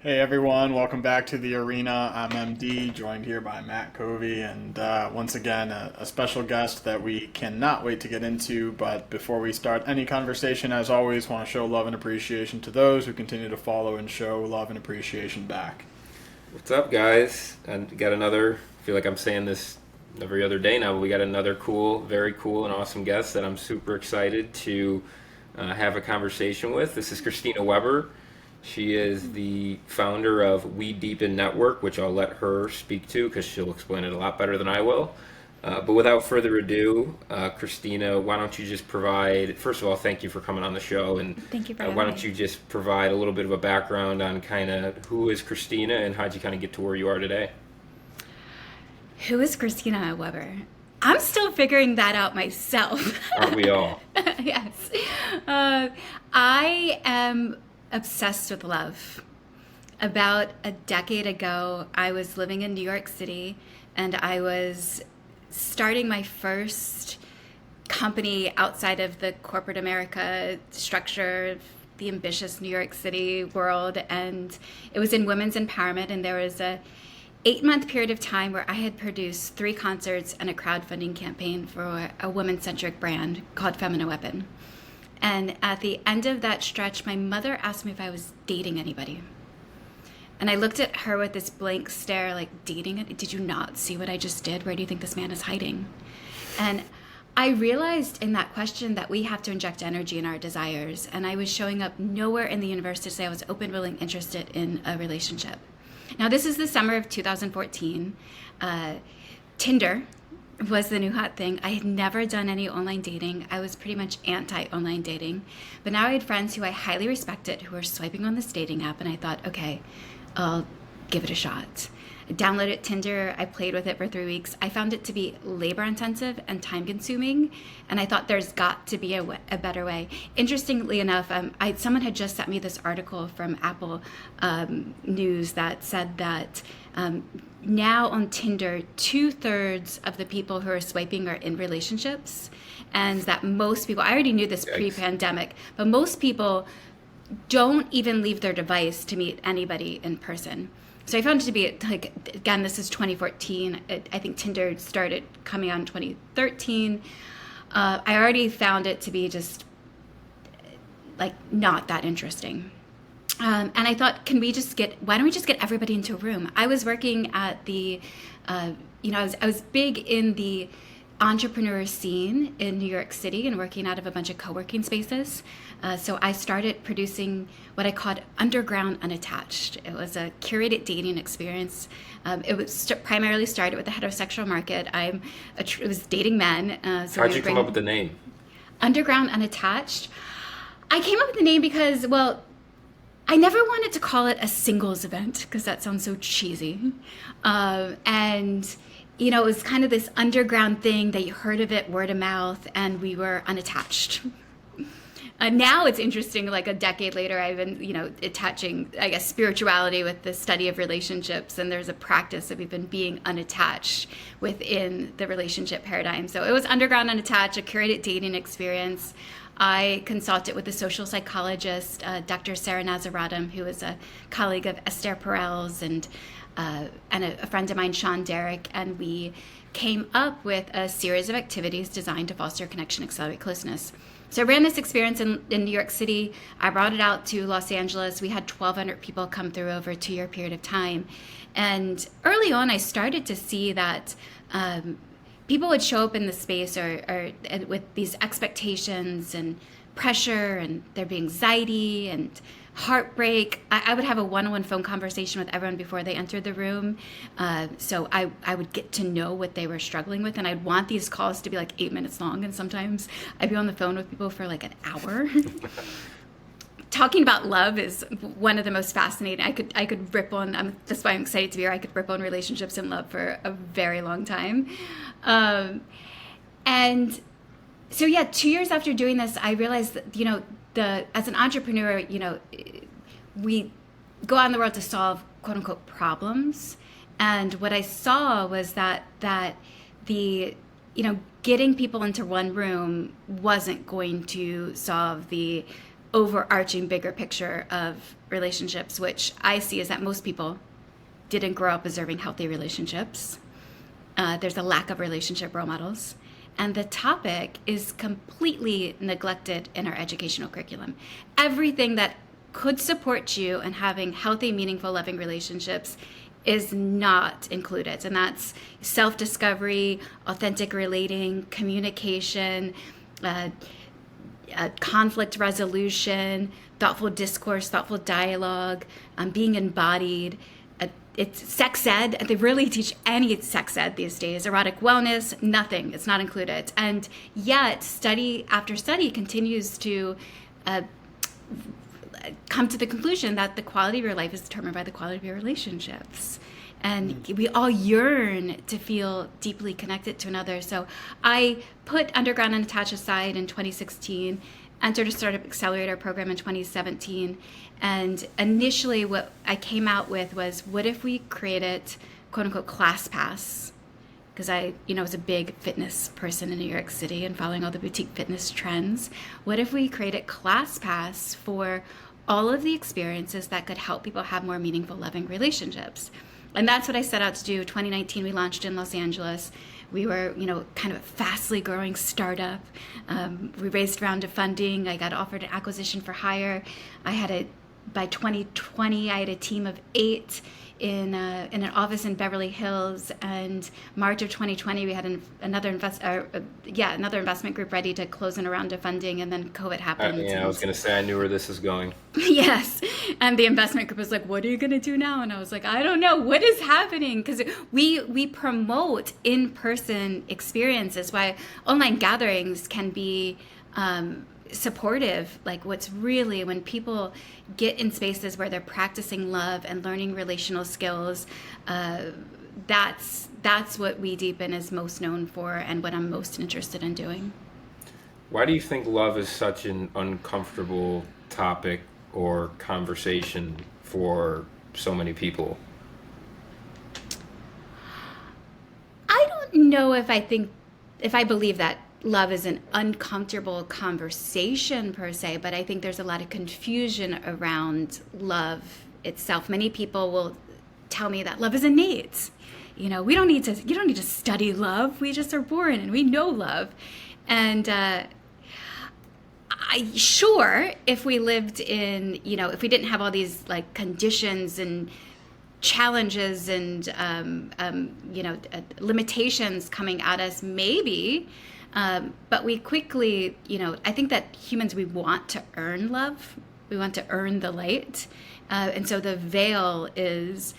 Hey everyone, welcome back to the arena. I'm MD, joined here by Matt Covey, and once again, a special guest that we cannot wait to get into. But before we start any conversation, as always, want to show love and appreciation to those who continue to follow and show love and appreciation back. What's up, guys? And got another. I feel like I'm saying this every other day now, but we got another very cool, and awesome guest that I'm super excited to have a conversation with. This is Christina Weber. She is the founder of WeDeepen Network, which I'll let her speak to because she'll explain it a lot better than I will. But without further ado, Christina, why don't you just provide, first of all, thank you for coming on the show. And Thank you for why having don't me. you just provide a little bit of a background on kind of who is Christina and how'd you kind of get to where you are today? Who is Christina Weber? I'm still figuring that out myself. Aren't we all? Yes. I am obsessed with love. About a decade ago, I was living in New York City and I was starting my first company outside of the corporate America structure, the ambitious New York City world. And it was in women's empowerment. And there was a 8-month period of time where I had produced 3 concerts and a crowdfunding campaign for a woman-centric brand called Weapon. And at the end of that stretch, my mother asked me if I was dating anybody. And I looked at her with this blank stare, like, dating it? Did you not see what I just did? Where do you think this man is hiding? And I realized in that question that we have to inject energy in our desires. And I was showing up nowhere in the universe to say I was open, willing, interested in a relationship. Now, this is the summer of 2014. Tinder was the new hot thing. I had never done any online dating. I was pretty much anti-online dating. But now I had friends who I highly respected who were swiping on this dating app, and I thought, okay, I'll give it a shot. I downloaded Tinder. I played with it for 3 weeks. I found it to be labor intensive and time consuming, and I thought there's got to be a better way. Interestingly enough, someone had just sent me this article from Apple News that said that now on Tinder, 2/3 of the people who are swiping are in relationships, and that most people, I already knew this Yikes. pre-pandemic, but most people don't even leave their device to meet anybody in person. So I found it to be, like, again, this is 2014. I think Tinder started coming out in 2013. I already found it to be just, like, not that interesting. And I thought, why don't we just get everybody into a room? I was working at I was big in the entrepreneur scene in New York City and working out of a bunch of co-working spaces. So I started producing what I called Underground Unattached. It was a curated dating experience. It was primarily started with the heterosexual market. It was dating men. So How'd we you would come bring up with the name? Underground Unattached. I came up with the name because, well, I never wanted to call it a singles event because that sounds so cheesy. And it was kind of this underground thing that you heard of it word of mouth, and we were unattached. Now it's interesting, like a decade later, I've been, attaching, I guess, spirituality with the study of relationships, and there's a practice of even being unattached within the relationship paradigm. So it was Underground Unattached, a curated dating experience. I consulted with a social psychologist, Dr. Sarah Nazaratum, who is a colleague of Esther Perel's, and a friend of mine, Sean Derrick, and we came up with a series of activities designed to foster connection, accelerate closeness. So I ran this experience in New York City. I brought it out to Los Angeles. We had 1,200 people come through over a 2-year period of time. And early on, I started to see that people would show up in the space or with these expectations and pressure, and there'd be anxiety and heartbreak. I would have a one-on-one phone conversation with everyone before they entered the room. So I would get to know what they were struggling with, and I'd want these calls to be like 8 minutes long, and sometimes I'd be on the phone with people for like an hour. Talking about love is one of the most fascinating. I could rip on. That's why I'm excited to be here. I could rip on relationships and love for a very long time, and so yeah. 2 years after doing this, I realized that as an entrepreneur, we go out in the world to solve quote unquote problems, and what I saw was that the getting people into one room wasn't going to solve the overarching bigger picture of relationships, which I see is that most people didn't grow up observing healthy relationships. There's a lack of relationship role models. And the topic is completely neglected in our educational curriculum. Everything that could support you in having healthy, meaningful, loving relationships is not included. And that's self-discovery, authentic relating, communication, conflict resolution, thoughtful discourse, thoughtful dialogue, being embodied. It's sex ed. They really teach any sex ed these days. Erotic wellness, nothing. It's not included. And yet, study after study continues to come to the conclusion that the quality of your life is determined by the quality of your relationships. And we all yearn to feel deeply connected to another. So I put undergrad and attached aside in 2016, entered a startup accelerator program in 2017. And initially what I came out with was, what if we created quote unquote ClassPass? Because I was a big fitness person in New York City and following all the boutique fitness trends. What if we created ClassPass for all of the experiences that could help people have more meaningful, loving relationships? And that's what I set out to do. 2019, we launched in Los Angeles. We were, kind of a fastly growing startup. We raised a round of funding. I got offered an acquisition for hire. By 2020, I had a team of 8 in an office in Beverly Hills. And March of 2020, we had another investment group ready to close in a round of funding, and then COVID happened. I was going to say, I knew where this is going. Yes. And the investment group was like, what are you going to do now? And I was like, I don't know. What is happening? Because we promote in-person experiences. Why online gatherings can be supportive. Like, what's really, when people get in spaces where they're practicing love and learning relational skills, that's what WeDeepen is most known for and what I'm most interested in doing. Why do you think love is such an uncomfortable topic or conversation for so many people? I don't know if I believe that love is an uncomfortable conversation per se, but I think there's a lot of confusion around love itself. Many people will tell me that love is innate. You don't need to study love. We just are born and we know love. And if we lived in, if we didn't have all these like conditions and challenges and limitations coming at us, maybe. But we quickly, I think that humans, we want to earn love. We want to earn the light. And so the veil is,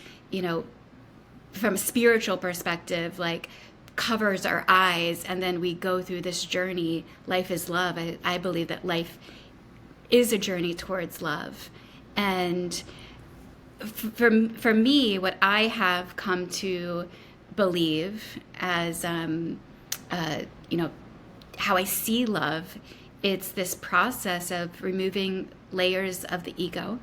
from a spiritual perspective, like covers our eyes. And then we go through this journey. Life is love. I believe that life is a journey towards love. And for me, what I have come to believe as, how I see love, it's this process of removing layers of the ego,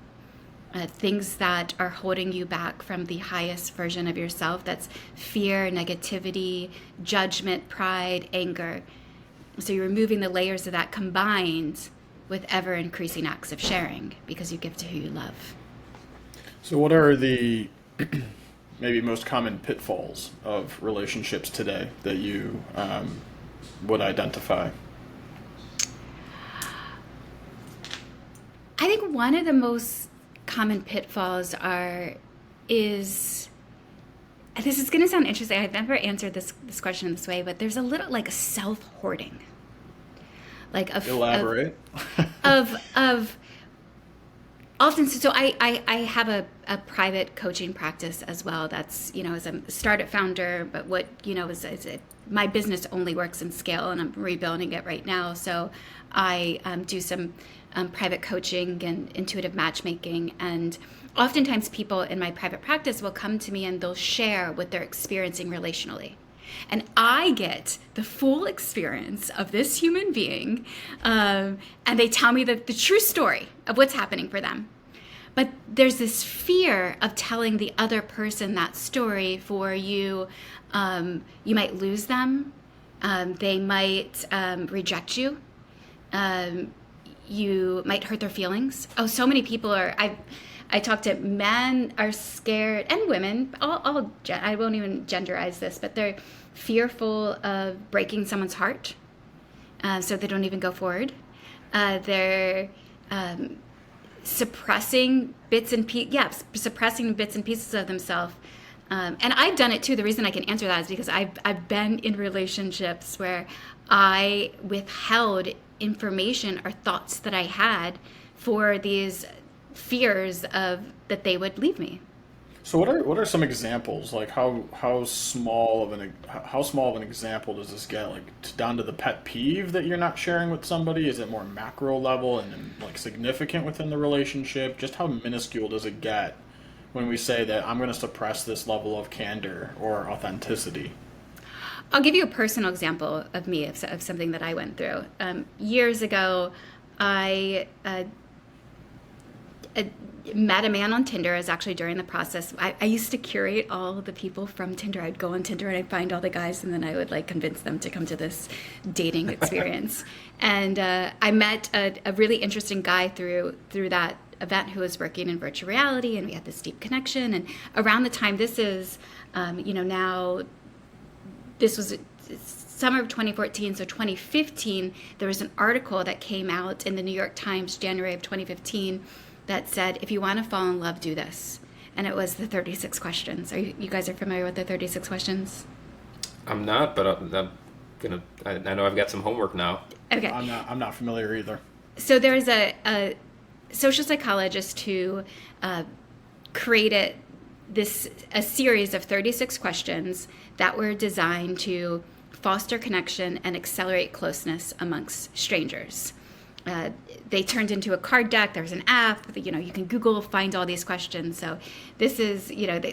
things that are holding you back from the highest version of yourself. That's fear, negativity, judgment, pride, anger. So you're removing the layers of that combined with ever increasing acts of sharing because you give to who you love. So what are the maybe most common pitfalls of relationships today that you would identify? I think one of the most common pitfalls is this is going to sound interesting. I've never answered this question in this way, but there's a little like self-hoarding. Elaborate. Of often, so I have a private coaching practice as well. That's, as a startup founder, but what, my business only works in scale and I'm rebuilding it right now. So I do some private coaching and intuitive matchmaking. And oftentimes people in my private practice will come to me and they'll share what they're experiencing relationally. And I get the full experience of this human being, and they tell me the true story of what's happening for them. But there's this fear of telling the other person that story for you. You might lose them. They might reject you. you might hurt their feelings. Oh, so many people are. I talk to men are scared, and women. I won't even genderize this, but they're fearful of breaking someone's heart, so they don't even go forward. They're suppressing bits and pieces of themselves. And I've done it too. The reason I can answer that is because I've been in relationships where I withheld information or thoughts that I had for these fears of that they would leave me. So what are some examples? Like how small of an example does this get? Like down to the pet peeve that you're not sharing with somebody? Is it more macro level and like significant within the relationship? Just how minuscule does it get when we say that I'm going to suppress this level of candor or authenticity? I'll give you a personal example of me, of something that I went through. Years ago, I met a man on Tinder. It was actually during the process. I used to curate all of the people from Tinder. I'd go on Tinder and I'd find all the guys, and then I would like convince them to come to this dating experience. And I met a really interesting guy through that event who was working in virtual reality, and we had this deep connection. And around the time this is, now this was summer of 2014, so 2015, there was an article that came out in the New York Times, January of 2015, that said, if you want to fall in love, do this. And it was the 36 questions. You guys are familiar with the 36 questions? I'm not, but I know I've got some homework now. Okay. I'm not familiar either. So there's a social psychologist who created a series of 36 questions that were designed to foster connection and accelerate closeness amongst strangers. They turned into a card deck. There's an app. You can Google, find all these questions. So this is,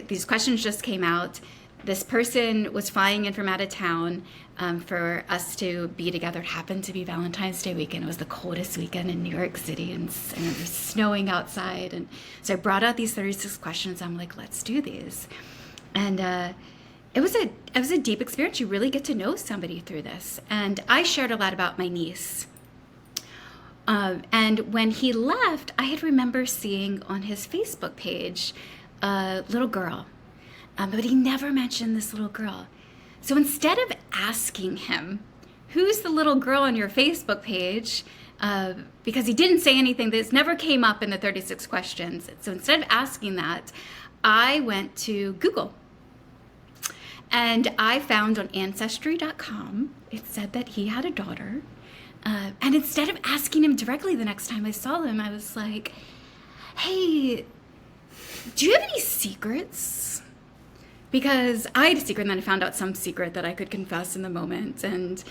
these questions just came out. This person was flying in from out of town for us to be together. It happened to be Valentine's Day weekend. It was the coldest weekend in New York City, and it was snowing outside. And so I brought out these 36 questions. I'm like, let's do these. And it was a deep experience. You really get to know somebody through this. And I shared a lot about my niece. And when he left, I had remember seeing on his Facebook page a little girl. But he never mentioned this little girl. So instead of asking him, who's the little girl on your Facebook page? Because he didn't say anything, this never came up in the 36 questions. So instead of asking that, I went to Google. And I found on Ancestry.com, it said that he had a daughter. And instead of asking him directly the next time I saw him, I was like, hey, do you have any secrets? Because I had a secret, and then I found out some secret that I could confess in the moment. And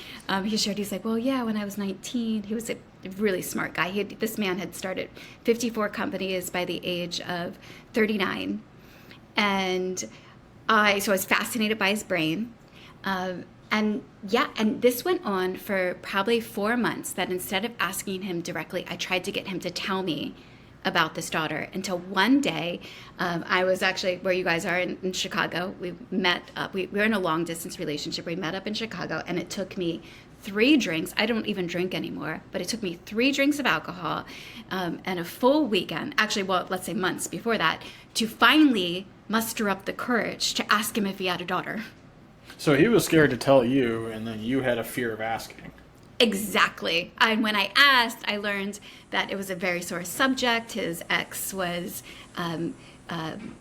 he shared, he's like, well, yeah, when I was 19, he was a really smart guy. This man had started 54 companies by the age of 39. And I was fascinated by his brain. And this went on for probably 4 months, that instead of asking him directly, I tried to get him to tell me about this daughter, until one day I was actually where you guys are in Chicago. We met up. We were in a long distance relationship. We met up in Chicago, and it took me 3 drinks. I don't even drink anymore, but it took me 3 drinks of alcohol and a full weekend, actually, well, let's say months before that, to finally muster up the courage to ask him if he had a daughter. So he was scared to tell you, and then you had a fear of asking. Exactly. And when I asked, I learned that it was a very sore subject. His ex was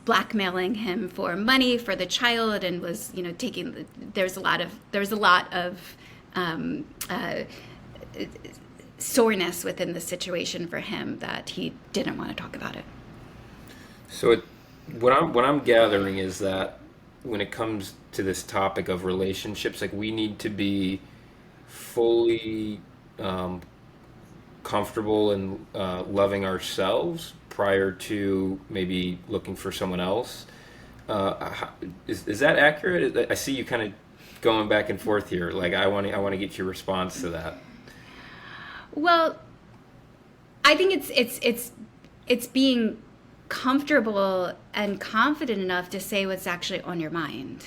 blackmailing him for money for the child, and was, taking. There's a lot of soreness within the situation for him that he didn't want to talk about it. So what I'm gathering is that when it comes to this topic of relationships, like, we need to be fully comfortable and loving ourselves prior to maybe looking for someone else. Is that accurate? I see you kind of going back and forth here. Like, I want to get your response to that. Well, I think it's being comfortable and confident enough to say what's actually on your mind,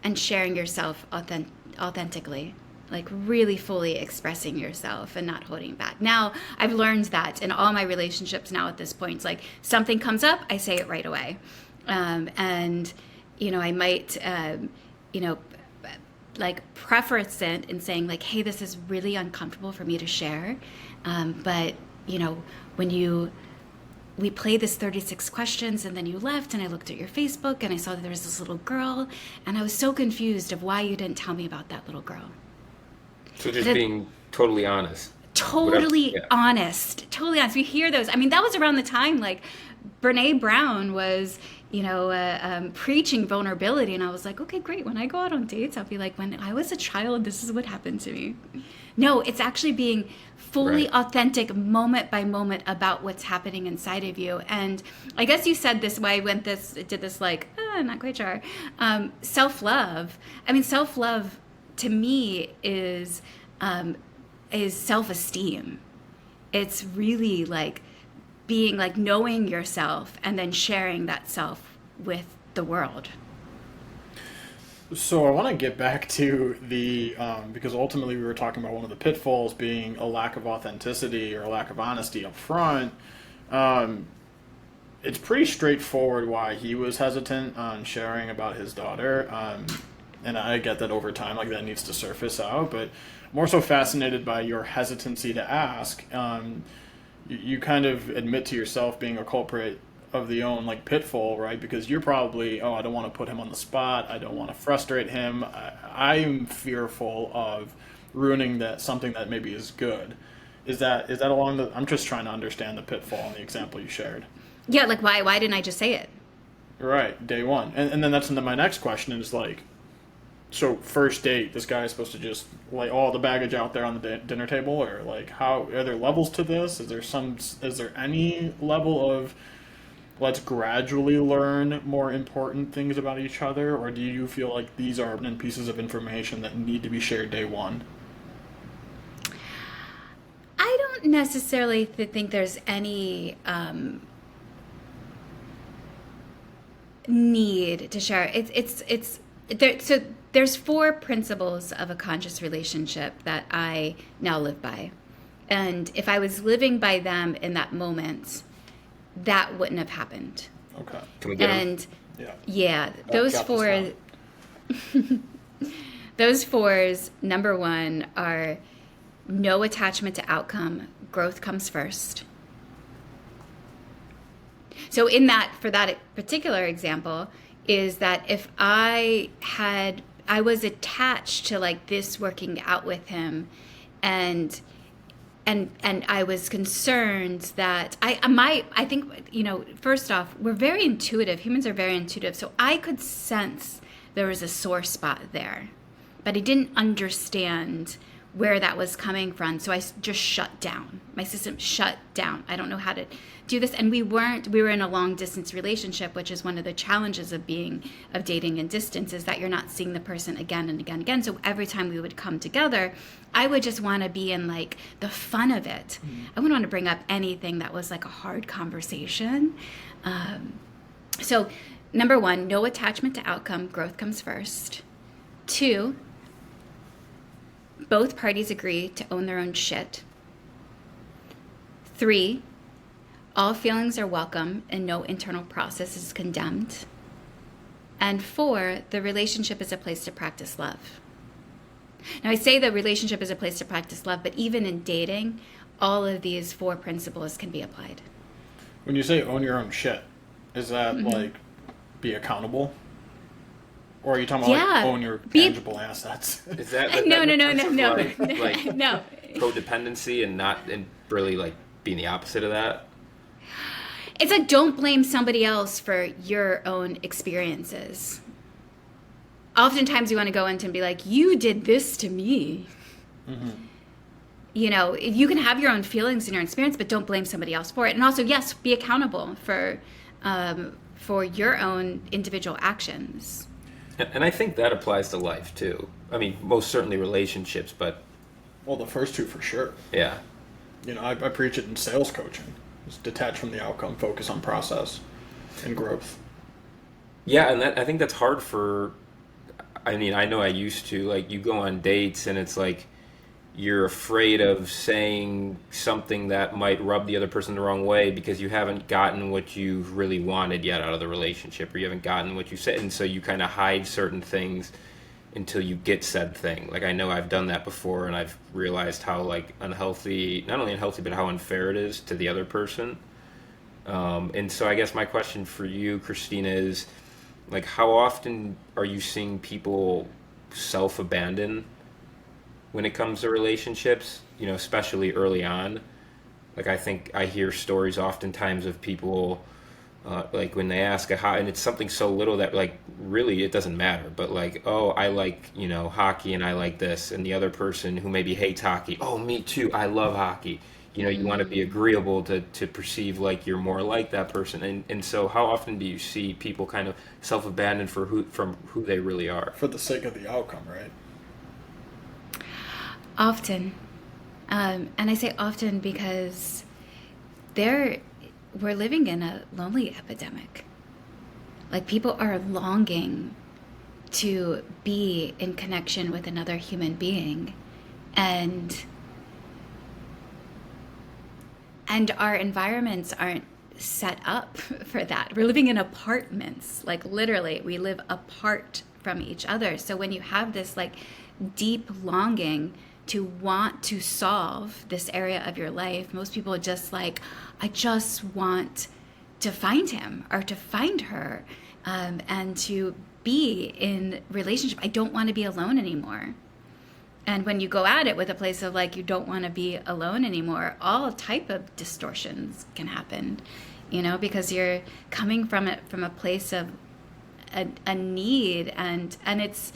and sharing yourself authentically. like really fully expressing yourself and not holding back. Now, I've learned that in all my relationships now at this point. It's like something comes up, I say it right away. And, I might, like preference it in saying like, hey, this is really uncomfortable for me to share. But, when we played this 36 questions and then you left and I looked at your Facebook and I saw that there was this little girl and I was so confused of why you didn't tell me about that little girl. So just being totally honest. Totally honest. Totally honest. We hear those. I mean, that was around the time like Brene Brown was, preaching vulnerability. And I was like, okay, great. When I go out on dates, I'll be like, when I was a child, this is what happened to me. No, it's actually being fully authentic moment by moment about what's happening inside of you. And I guess you said this way, did this like, not quite sure. Self-love. I mean, self-love to me is self-esteem. It's really like being like knowing yourself and then sharing that self with the world. So I want to get back to the because ultimately we were talking about one of the pitfalls being a lack of authenticity or a lack of honesty up front. It's pretty straightforward why he was hesitant on sharing about his daughter, and I get that over time, like that needs to surface out. But more so fascinated by your hesitancy to ask. You kind of admit to yourself being a culprit of the own like pitfall, right? Because you're probably, I don't want to put him on the spot. I don't want to frustrate him. I'm fearful of ruining something that maybe is good. Is that along the? I'm just trying to understand the pitfall in the example you shared. Yeah, like why didn't I just say it? Right, day one, and then that's into my next question is like, so first date, this guy is supposed to just lay all the baggage out there on the dinner table, or like how are there levels to this? Is there any level of let's gradually learn more important things about each other, or do you feel like these are pieces of information that need to be shared day one? I don't necessarily think there's any need to share. It's there. So there's 4 principles of a conscious relationship that I now live by, and if I was living by them in that moment, that wouldn't have happened. Okay. Can we get And them? yeah, those 4 those 4s, number 1 are no attachment to outcome, growth comes first. So for that particular example is that if I was attached to like this working out with him and I was concerned that I think, first off, we're very intuitive. Humans are very intuitive. So I could sense there was a sore spot there, but I didn't understand where that was coming from. So I just shut down. My system shut down. I don't know how to do this. And we were in a long distance relationship, which is one of the challenges of dating in distance, is that you're not seeing the person again and again and again. So every time we would come together, I would just want to be in like the fun of it. I wouldn't want to bring up anything that was like a hard conversation. So number 1, no attachment to outcome, growth comes first. 2, both parties agree to own their own shit. 3, all feelings are welcome and no internal process is condemned. And 4, the relationship is a place to practice love. Now, I say the relationship is a place to practice love, but even in dating, all of these 4 principles can be applied. When you say own your own shit, is that like be accountable? Or are you talking about like own your tangible assets? Is that No. like No. codependency and really like being the opposite of that? It's like don't blame somebody else for your own experiences. Oftentimes you want to go into and be like, you did this to me. Mm-hmm. You can have your own feelings and your experience, but don't blame somebody else for it. And also, yes, be accountable for your own individual actions. And I think that applies to life too. I mean, most certainly relationships, but Well, the first 2 for sure. yeah. I preach it in sales coaching. Just detach from the outcome, focus on process and growth. Yeah, and I think that's hard for I mean, I know I used to, like, you go on dates and it's like you're afraid of saying something that might rub the other person the wrong way because you haven't gotten what you really wanted yet out of the relationship, or you haven't gotten what you said, and so you kind of hide certain things until you get said thing. Like, I know I've done that before, and I've realized how, like, unhealthy, not only unhealthy, but how unfair it is to the other person. And so I guess my question for you, Christina, is like, how often are you seeing people self-abandon when it comes to relationships, especially early on? Like, I think I hear stories oftentimes of people, like when they ask how, and it's something so little that, like, really it doesn't matter, but like, oh, I like, hockey and I like this, and the other person who maybe hates hockey, oh, me too, I love hockey. You want to be agreeable to perceive like you're more like that person. And so how often do you see people kind of self-abandon from who they really are? For the sake of the outcome, right? Often. And I say often because we're living in a lonely epidemic. Like, people are longing to be in connection with another human being. And our environments aren't set up for that. We're living in apartments. Like, literally, we live apart from each other. So when you have this, like, deep longing to want to solve this area of your life, most people are just like, I just want to find him or to find her, and to be in relationship. I don't want to be alone anymore. And when you go at it with a place of like, you don't want to be alone anymore, all type of distortions can happen, because you're coming from it from a place of a need, and it's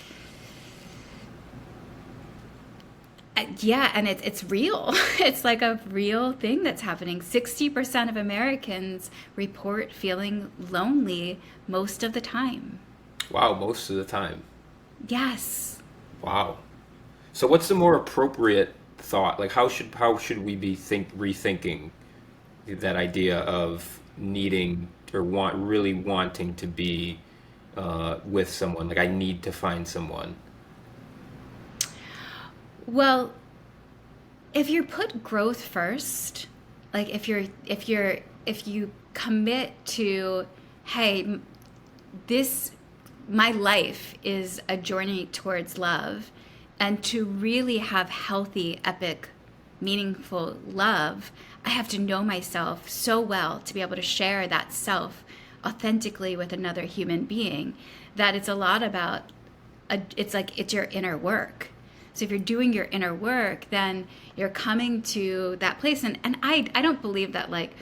and it's real. It's like a real thing that's happening. 60% of Americans report feeling lonely most of the time. Wow, most of the time. Yes. Wow. So what's the more appropriate thought? Like, how should we be rethinking that idea of needing or really wanting to be with someone? Like, I need to find someone. Well, if you put growth first, like if you commit to, hey, my life is a journey towards love, and to really have healthy, epic, meaningful love, I have to know myself so well to be able to share that self authentically with another human being, that it's a lot about, it's your inner work. So if you're doing your inner work, then you're coming to that place. And I don't believe that, like,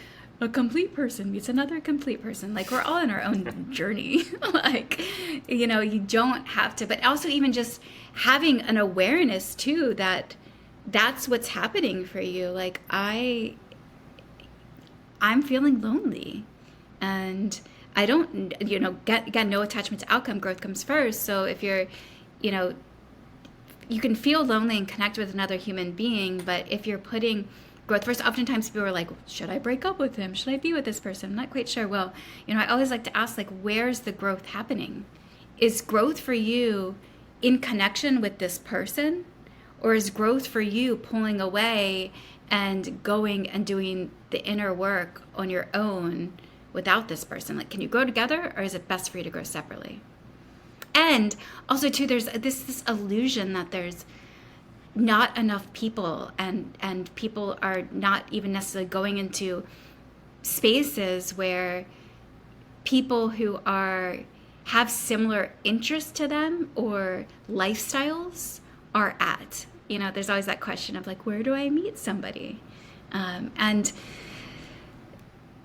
a complete person meets another complete person. Like, we're all in our own journey. Like, you don't have to, but also even just having an awareness too, that that's what's happening for you. Like, I'm feeling lonely, and I don't, get no attachment to outcome. Growth comes first. So if you're, you can feel lonely and connect with another human being, but if you're putting growth first, oftentimes people are like, should I break up with him? Should I be with this person? I'm not quite sure. Well, I always like to ask, like, where's the growth happening? Is growth for you in connection with this person, or is growth for you pulling away and going and doing the inner work on your own without this person? Like, can you grow together, or is it best for you to grow separately? And also too, there's this illusion that there's not enough people, and people are not even necessarily going into spaces where people who have similar interests to them or lifestyles are at. There's always that question of, like, where do I meet somebody? And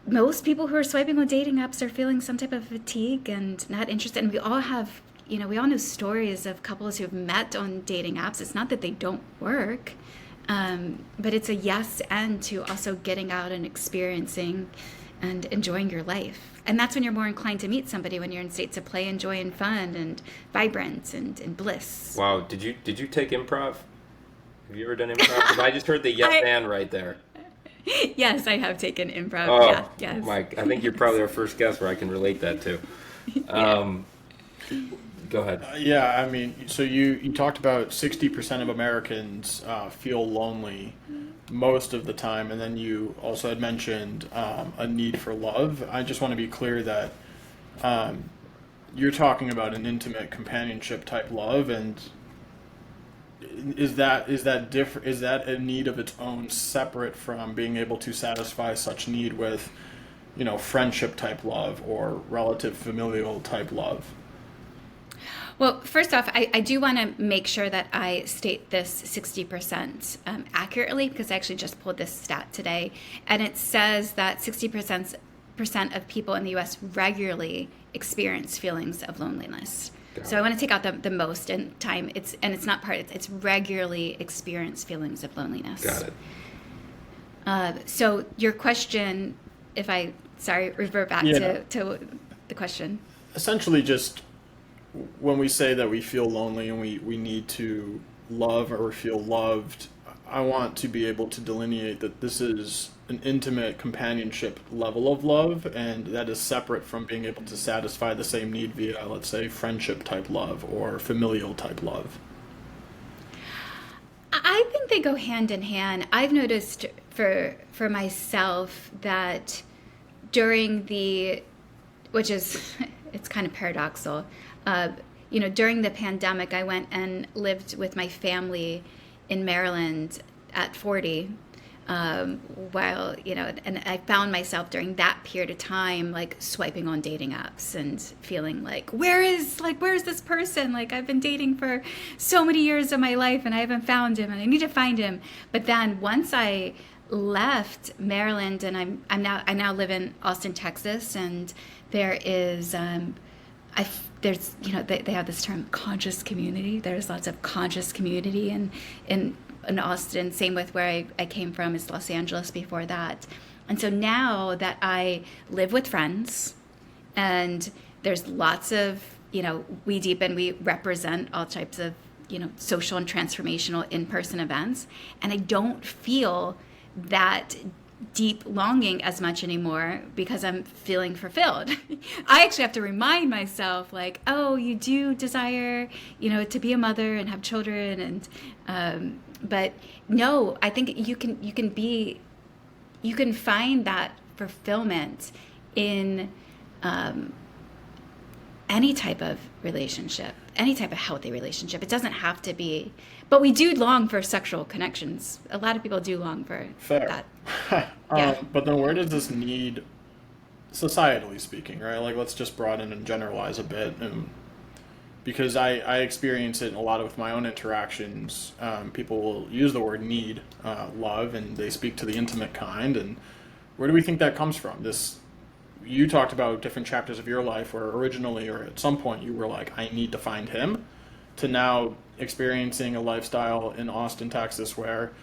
most people who are swiping on dating apps are feeling some type of fatigue and not interested. And we all have, we all know stories of couples who have met on dating apps. It's not that they don't work, but it's a yes and to also getting out and experiencing and enjoying your life. And that's when you're more inclined to meet somebody, when you're in states of play and joy and fun and vibrance and bliss. Wow. Did you take improv? Have you ever done improv? 'Cause I just heard the yes and right there. Yes, I have taken improv. Oh, yeah, yes. Mike, I think you're probably our first guest where I can relate that to. Yeah. Go ahead. Yeah, I mean, so you talked about 60% of Americans feel lonely most of the time, and then you also had mentioned a need for love. I just want to be clear that um, you're talking about an intimate companionship type love, and is that a need of its own, separate from being able to satisfy such need with, friendship type love or relative familial type love? Well, first off, I do want to make sure that I state this 60% accurately, because I actually just pulled this stat today, and it says that 60% of people in the U.S. regularly experience feelings of loneliness. Got So I it. want to take out the most in time. It's not part. It's regularly experience feelings of loneliness. Got it. So your question, if I revert back Yeah. to the question. Essentially, just when we say that we feel lonely and we need to love or feel loved, I want to be able to delineate that this is an intimate companionship level of love, and that is separate from being able to satisfy the same need via, let's say, friendship type love or familial type love. I think they go hand in hand. I've noticed for myself that during the, which is it's kind of paradoxical. Uh, during the pandemic, I went and lived with my family in Maryland at 40. While and I found myself during that period of time like swiping on dating apps and feeling like where is this person, like I've been dating for so many years of my life and I haven't found him and I need to find him. But then once I left Maryland and I now live in Austin, Texas, and there is there's they have this term conscious community. There's lots of conscious community in Austin. Same with where I came from is Los Angeles before that. And so now that I live with friends and there's lots of, WeDeepen, we represent all types of, social and transformational in-person events. And I don't feel that deep longing as much anymore because I'm feeling fulfilled. I actually have to remind myself like, oh, you do desire, to be a mother and have children. And, but no, I think you can find that fulfillment in any type of relationship, any type of healthy relationship. It doesn't have to be, but we do long for sexual connections. A lot of people do long for Fair. that. Yeah. But then where does this need, societally speaking, right? Like, let's just broaden and generalize a bit. Because I experience it a lot with my own interactions. People will use the word need, love, and they speak to the intimate kind. And where do we think that comes from? You talked about different chapters of your life where originally or at some point you were like, I need to find him, to now experiencing a lifestyle in Austin, Texas where,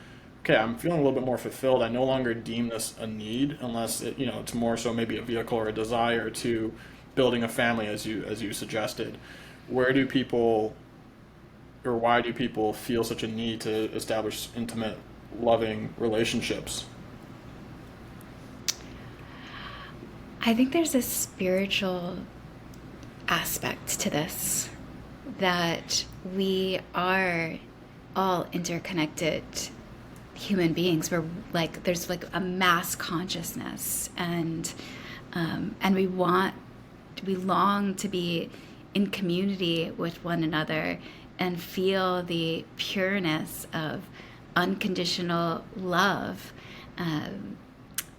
okay, I'm feeling a little bit more fulfilled. I no longer deem this a need unless it's more so maybe a vehicle or a desire to building a family as you suggested. Where do people, or why do people feel such a need to establish intimate, loving relationships? I think there's a spiritual aspect to this, that we are all interconnected human beings. We're like, there's like a mass consciousness, and we long to be in community with one another and feel the pureness of unconditional love.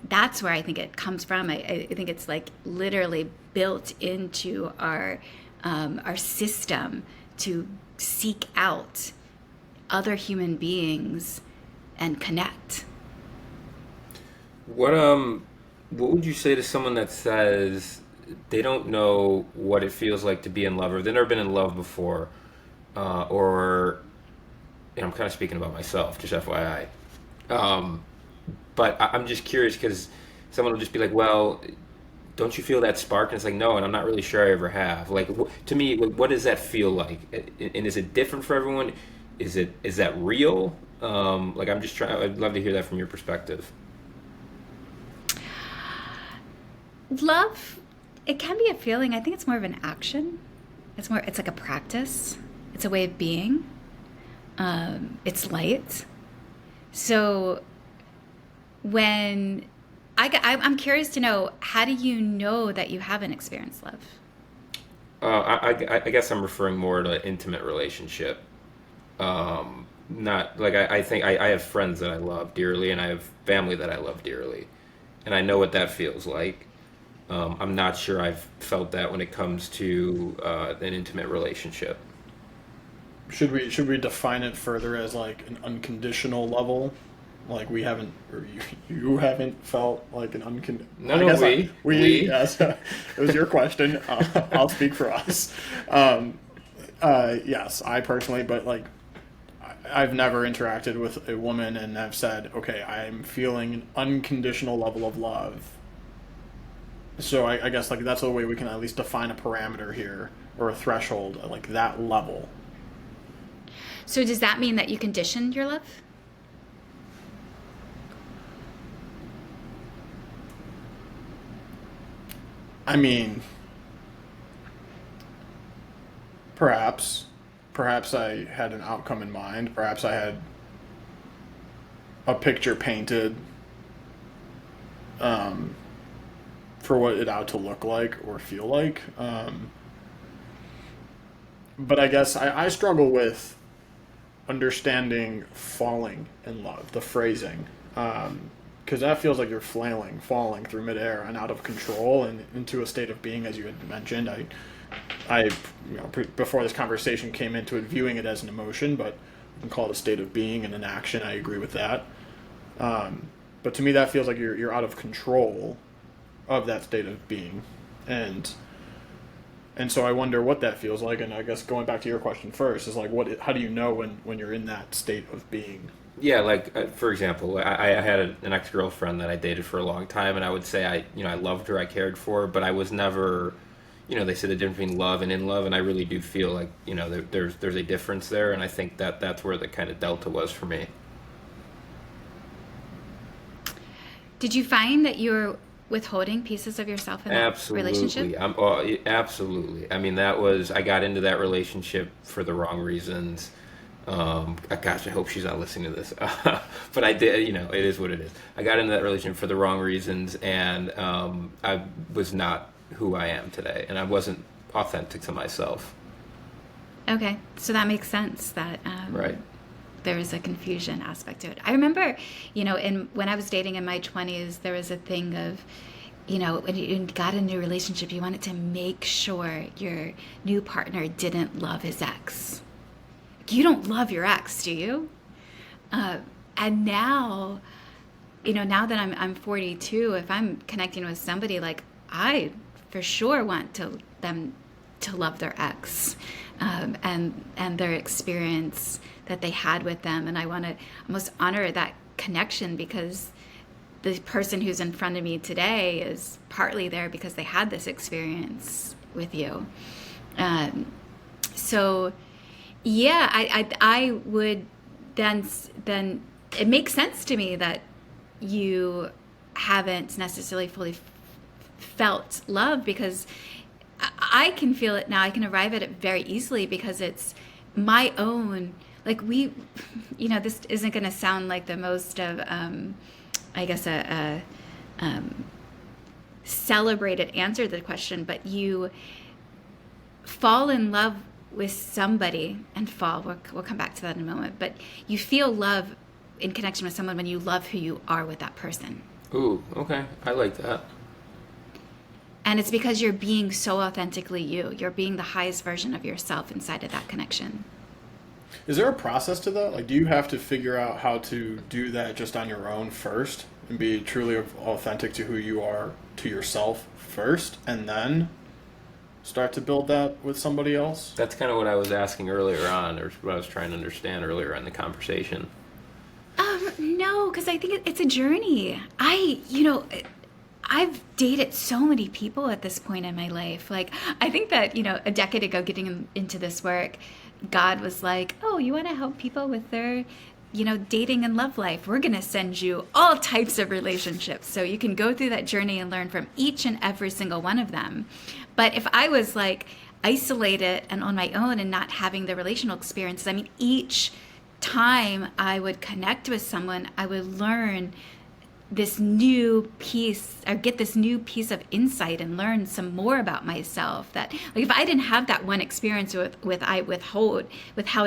That's where I think it comes from. I think it's like literally built into our system to seek out other human beings and connect. What would you say to someone that says they don't know what it feels like to be in love, or they've never been in love before, or I'm kind of speaking about myself, just FYI. But I'm just curious because someone will just be like, well, don't you feel that spark? And it's like, no, and I'm not really sure I ever have. Like, to me, what does that feel like? And is it different for everyone? Is that real? Like, I'm just trying, I'd love to hear that from your perspective. Love, it can be a feeling. I think it's more of an action. it's like a practice. It's a way of being. It's light. So when I'm curious to know, how do you know that you haven't experienced love? I guess I'm referring more to an intimate relationship. Not like I think I have friends that I love dearly, and I have family that I love dearly, and I know what that feels like. I'm not sure I've felt that when it comes to an intimate relationship. Should we define it further as like an unconditional level? Like we haven't, or you haven't felt like an unconditional. No, no, we. Yes, it was your question. I'll speak for us. Yes, I personally, but like I've never interacted with a woman and have said, okay, I'm feeling an unconditional level of love. So I guess like that's the way we can at least define a parameter here or a threshold, like that level. So does that mean that you conditioned your love? I mean, perhaps I had an outcome in mind. Perhaps I had a picture painted for what it ought to look like or feel like. But I guess I struggle with understanding falling in love, the phrasing. Because that feels like you're flailing, falling through midair and out of control and into a state of being, as you had mentioned. Before this conversation came into it, viewing it as an emotion, but you can call it a state of being and an action. I agree with that. But to me, that feels like you're out of control of that state of being, and so I wonder what that feels like. And I guess going back to your question first is like, how do you know when you're in that state of being? Yeah, like for example, I had an ex-girlfriend that I dated for a long time, and I would say I loved her, I cared for her, but I was never, they say the difference between love and in love, and I really do feel like there's a difference there, and I think that's where the kind of delta was for me. Did you find that you were withholding pieces of yourself in that relationship? Absolutely. I mean, I got into that relationship for the wrong reasons. Gosh, I hope she's not listening to this. But I did, it is what it is. I got into that relationship for the wrong reasons, and I was not who I am today, and I wasn't authentic to myself. Okay, so that makes sense that right. There was a confusion aspect to it. I remember, when I was dating in my 20s, there was a thing of, when you got in a new relationship, you wanted to make sure your new partner didn't love his ex. You don't love your ex, do you? And now, now that I'm 42, if I'm connecting with somebody, like I for sure want them to love their ex, and their experience that they had with them, and I want to almost honor that connection because the person who's in front of me today is partly there because they had this experience with you. So. Yeah, I would then it makes sense to me that you haven't necessarily fully felt love, because I can feel it now. I can arrive at it very easily because it's my own, like this isn't going to sound like the most of, I guess, a celebrated answer to the question, but you fall in love with somebody and fall. We'll come back to that in a moment. But you feel love in connection with someone when you love who you are with that person. Ooh, okay. I like that. And it's because you're being so authentically you. You're being the highest version of yourself inside of that connection. Is there a process to that? Like, do you have to figure out how to do that just on your own first and be truly authentic to who you are to yourself first, and then start to build that with somebody else? That's kind of what I was asking earlier on, or what I was trying to understand earlier in the conversation. No, because I think it's a journey. I've dated so many people at this point in my life. Like, I think that, a decade ago, getting into this work, God was like, oh, you want to help people with their, dating and love life? We're going to send you all types of relationships so you can go through that journey and learn from each and every single one of them. But if I was like, isolated and on my own and not having the relational experiences. I mean, each time I would connect with someone, I would learn this new piece, or get this new piece of insight and learn some more about myself. That, like, if I didn't have that one experience with Howard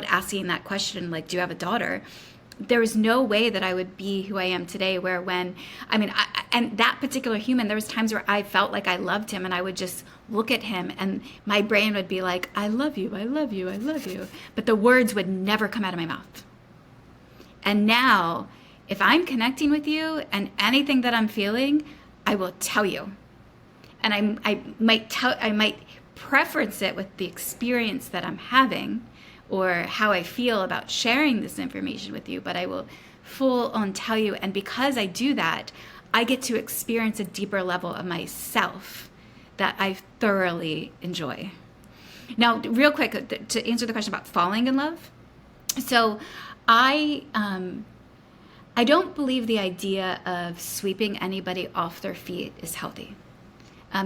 asking that question, like, do you have a daughter? There was no way that I would be who I am today, where and that particular human, there was times where I felt like I loved him and I would just look at him and my brain would be like, I love you, I love you, I love you. But the words would never come out of my mouth. And now, if I'm connecting with you and anything that I'm feeling, I will tell you. And I might preference it with the experience that I'm having or how I feel about sharing this information with you, but I will full on tell you. And because I do that, I get to experience a deeper level of myself that I thoroughly enjoy. Now, real quick, to answer the question about falling in love. So I don't believe the idea of sweeping anybody off their feet is healthy.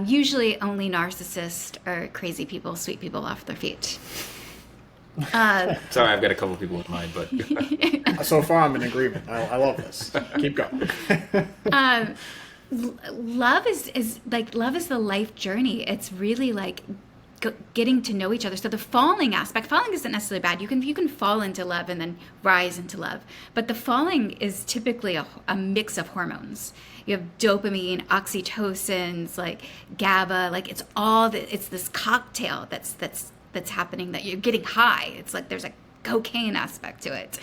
Usually only narcissists or crazy people sweep people off their feet. Sorry, I've got a couple people in mind, but So far, I'm in agreement. I love this. Keep going. Love is the life journey. It's really like getting to know each other. So the falling isn't necessarily bad. You can fall into love and then rise into love. But the falling is typically a mix of hormones. You have dopamine, oxytocins, like GABA, like it's this cocktail that's happening, that you're getting high. It's like there's a cocaine aspect to it.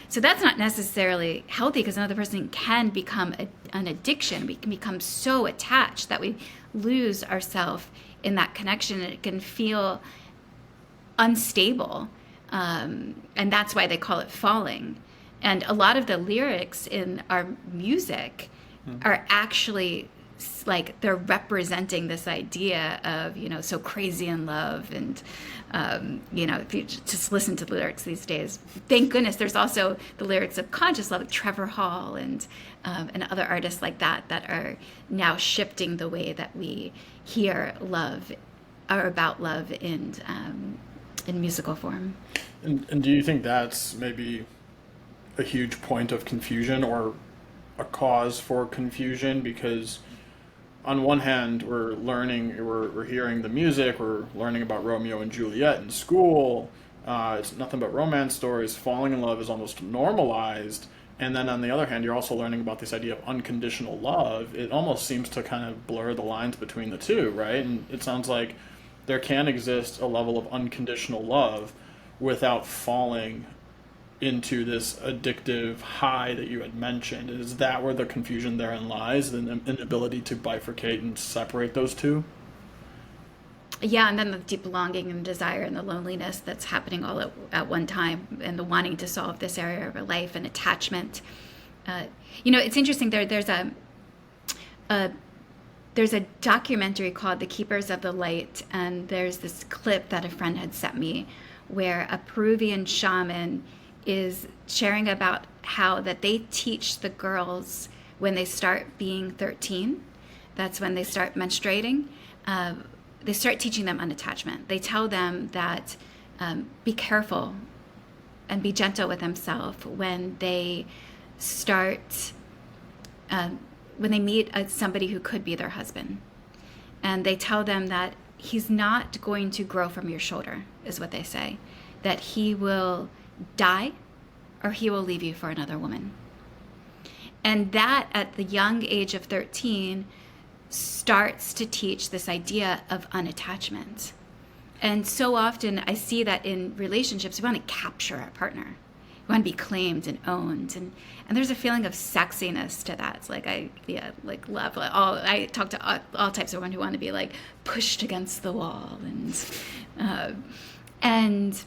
So that's not necessarily healthy, because another person can become an addiction. We can become so attached that we lose ourselves in that connection, and it can feel unstable. And that's why they call it falling. And a lot of the lyrics in our music are actually like they're representing this idea of, so crazy in love. And, if you just listen to the lyrics these days, thank goodness there's also the lyrics of conscious love, like Trevor Hall and other artists like that are now shifting the way that we hear love or about love in musical form. And do you think that's maybe a huge point of confusion or a cause for confusion? Because on one hand, we're hearing the music, we're learning about Romeo and Juliet in school. It's nothing but romance stories. Falling in love is almost normalized. And then on the other hand, you're also learning about this idea of unconditional love. It almost seems to kind of blur the lines between the two, right? And it sounds like there can exist a level of unconditional love without falling into this addictive high that you had mentioned. Is that where the confusion therein lies, the inability to bifurcate and separate those two? Yeah, and then the deep longing and desire and the loneliness that's happening all at one time, and the wanting to solve this area of our life and attachment. It's interesting. There's a documentary called The Keepers of the Light, and there's this clip that a friend had sent me where a Peruvian shaman is sharing about how that they teach the girls when they start being 13, that's when they start menstruating, they start teaching them unattachment. They tell them that be careful and be gentle with themselves when they start, when they meet somebody who could be their husband. And they tell them that he's not going to grow from your shoulder, is what they say. That he will die or he will leave you for another woman. And that at the young age of 13 starts to teach this idea of unattachment. And so often I see that in relationships, we want to capture our partner. We want to be claimed and owned. And there's a feeling of sexiness to that. It's like, love. I talk to all types of women who want to be like pushed against the wall. And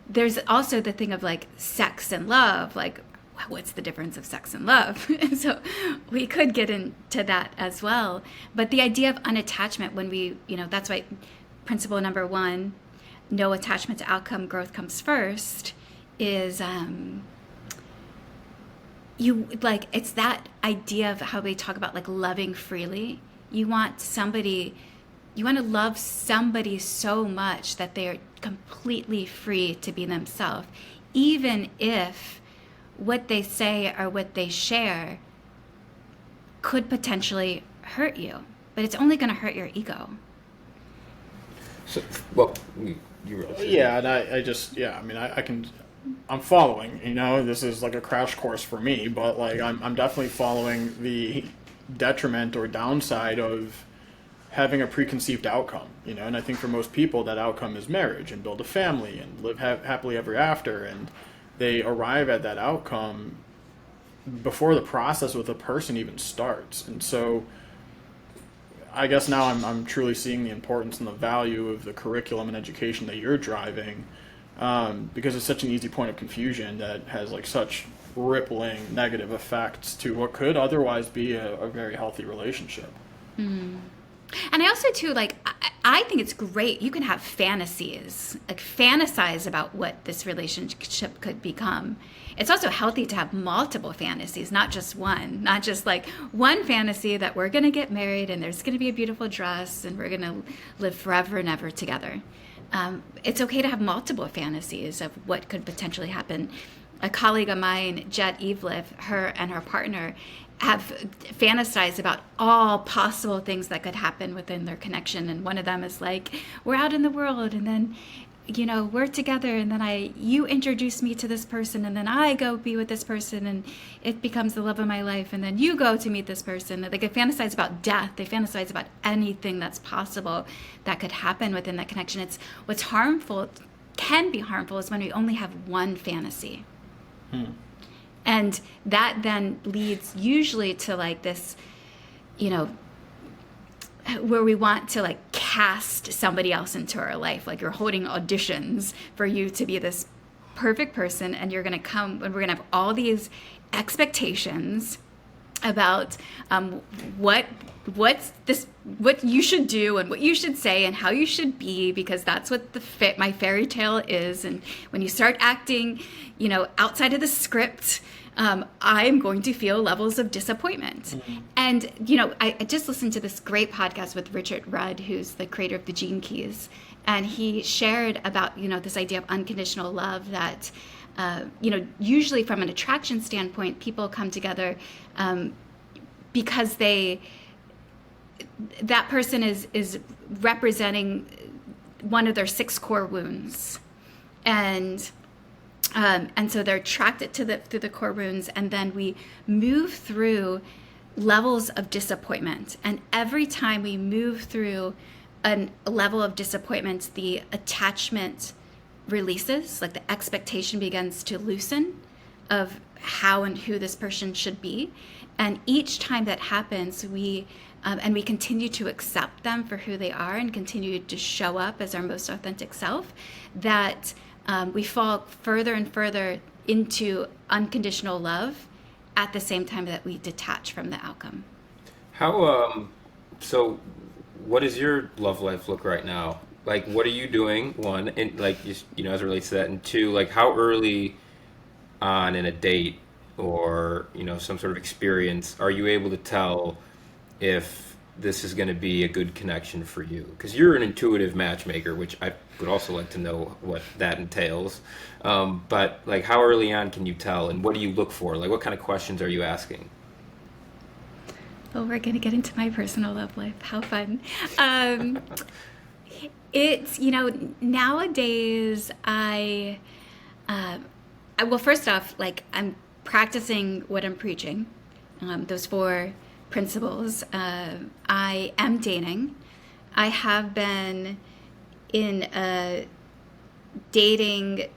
there's also the thing of like sex and love, like what's the difference of sex and love? So we could get into that as well. But the idea of unattachment, when we, that's why principle number 1, no attachment to outcome, growth comes first, is it's that idea of how we talk about like loving freely You want to love somebody so much that they are completely free to be themselves, even if what they say or what they share could potentially hurt you, but it's only going to hurt your ego. So, well, you really Yeah, and I mean, I'm following, this is like a crash course for me, but like, I'm definitely following the detriment or downside of having a preconceived outcome, and I think for most people that outcome is marriage and build a family and live happily ever after, and they arrive at that outcome before the process with a person even starts. And so I guess now I'm truly seeing the importance and the value of the curriculum and education that you're driving, because it's such an easy point of confusion that has like such rippling negative effects to what could otherwise be a very healthy relationship. And I also too, like, I think it's great. You can have fantasies, like fantasize about what this relationship could become. It's also healthy to have multiple fantasies, not just one, not just like one fantasy that we're going to get married and there's going to be a beautiful dress and we're going to live forever and ever together. It's okay to have multiple fantasies of what could potentially happen. A colleague of mine, Jet Eveleth, her and her partner have fantasized about all possible things that could happen within their connection. And one of them is like, we're out in the world and then, we're together and then you introduce me to this person and then I go be with this person and it becomes the love of my life. And then you go to meet this person. They could fantasize about death. They fantasize about anything that's possible that could happen within that connection. It's what's harmful, can be harmful, is when we only have one fantasy. And that then leads usually to like this, where we want to like cast somebody else into our life. Like you're holding auditions for you to be this perfect person, and you're going to come and we're going to have all these expectations about what you should do and what you should say and how you should be, because that's what my fairy tale is. And when you start acting, outside of the script, I'm going to feel levels of disappointment. Mm-hmm. And, I just listened to this great podcast with Richard Rudd, who's the creator of the Gene Keys. And he shared about, this idea of unconditional love that, usually from an attraction standpoint, people come together because that person is representing one of their 6 core wounds. And so they're attracted through the core wounds, and then we move through levels of disappointment. And every time we move through a level of disappointment, the attachment releases, like the expectation begins to loosen of how and who this person should be. And each time that happens, we continue to accept them for who they are and continue to show up as our most authentic self, that we fall further and further into unconditional love at the same time that we detach from the outcome. So what does your love life look right now? Like, what are you doing? One, and like, as it relates to that, and two, like, how early on in a date or, some sort of experience are you able to tell if this is going to be a good connection for you? Because you're an intuitive matchmaker, which I would also like to know what that entails. But like, how early on can you tell, and what do you look for? Like, what kind of questions are you asking? Oh, we're going to get into my personal love life. How fun. It's, nowadays well, first off, like, I'm practicing what I'm preaching, those 4 principles. I am dating. I have been in a dating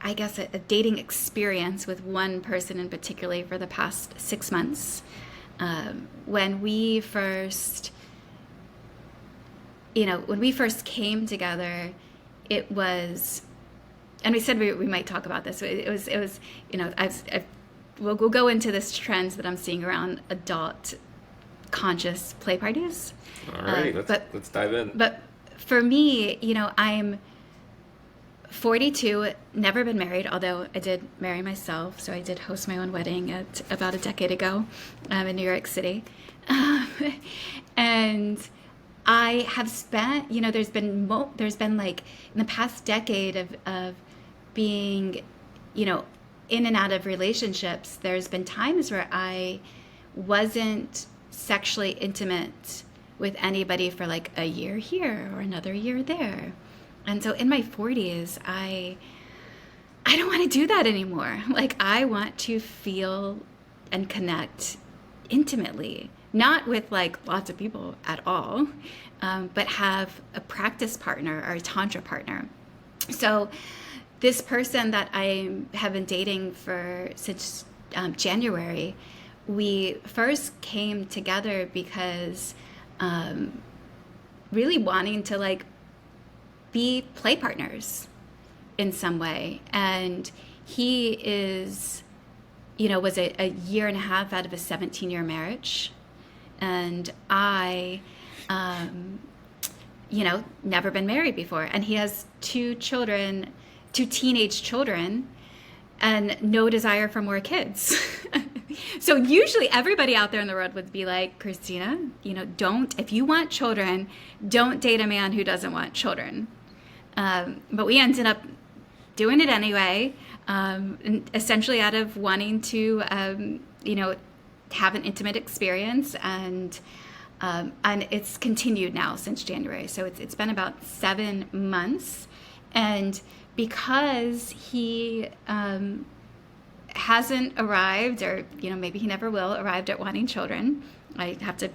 experience with one person in particular for the past 6 months. When we first came together, it was, and we said we might talk about this. It was we'll go into this trend that I'm seeing around adult conscious play parties. All right, let's dive in. But for me, I'm 42, never been married, although I did marry myself. So I did host my own wedding at about a decade ago in New York City. And I have spent, there's been like in the past decade of being, in and out of relationships, there's been times where I wasn't sexually intimate with anybody for like a year here or another year there. And so in my 40s, I don't want to do that anymore. Like, I want to feel and connect intimately, not with like lots of people at all, but have a practice partner or a tantra partner. So this person that I have been dating since January, we first came together because really wanting to like be play partners in some way. And he was a year and a half out of a 17-year marriage. And I, never been married before. And he has two teenage children, and no desire for more kids. So usually everybody out there in the world would be like, Christina, if you want children, don't date a man who doesn't want children. But we ended up doing it anyway, essentially out of wanting to, have an intimate experience, and it's continued now since January. So it's been about 7 months, and because he hasn't arrived, or maybe he never will arrived at wanting children, I have to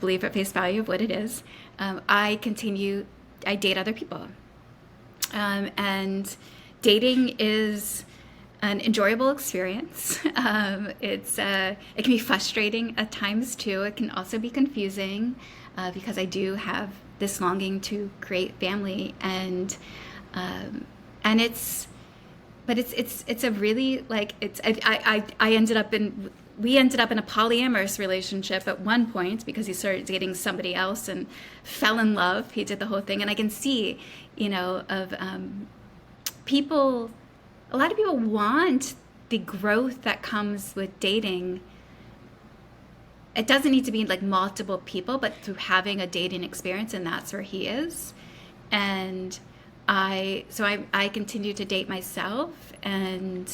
believe at face value of what it is. I date other people, and dating is an enjoyable experience. It can be frustrating at times too. It can also be confusing because I do have this longing to create family, and it's a really like we ended up in a polyamorous relationship at one point because he started dating somebody else and fell in love. He did the whole thing, and I can see, people. A lot of people want the growth that comes with dating. It doesn't need to be like multiple people, but through having a dating experience, and that's where he is. And I continue to date myself, and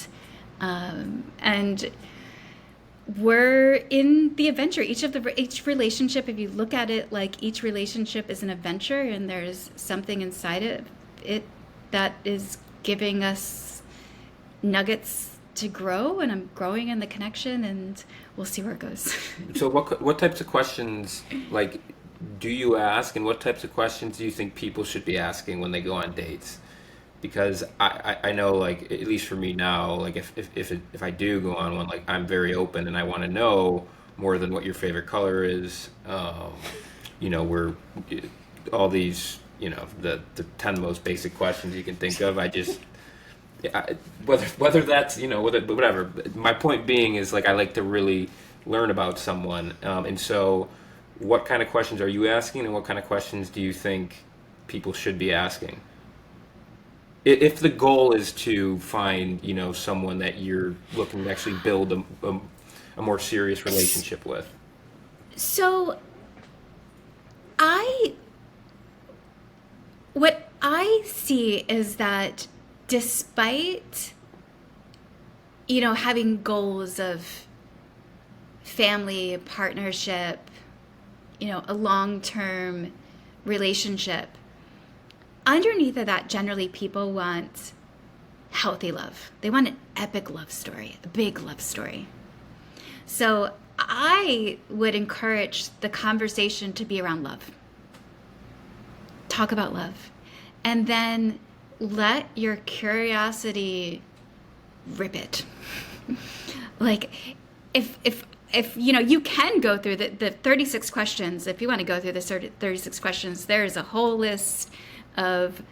we're in the adventure. Each relationship, if you look at it like each relationship is an adventure, and there's something inside it that is giving us nuggets to grow, and I'm growing in the connection, and we'll see where it goes. So what types of questions like do you ask, and what types of questions do you think people should be asking when they go on dates? Because I know, like, at least for me now, like if I do go on one, like, I'm very open and I want to know more than what your favorite color is. We're all these, the 10 most basic questions you can think of. Whether that's, whatever. My point being is, like, I like to really learn about someone. And so what kind of questions are you asking, and what kind of questions do you think people should be asking? If the goal is to find, someone that you're looking to actually build a more serious relationship with. So what I see is that despite, having goals of family, partnership, a long-term relationship, underneath of that, generally people want healthy love. They want an epic love story, a big love story. So I would encourage the conversation to be around love. Talk about love. And then let your curiosity rip it. Like, if you can go through the 36 questions. If you want to go through the 36 questions, there is a whole list of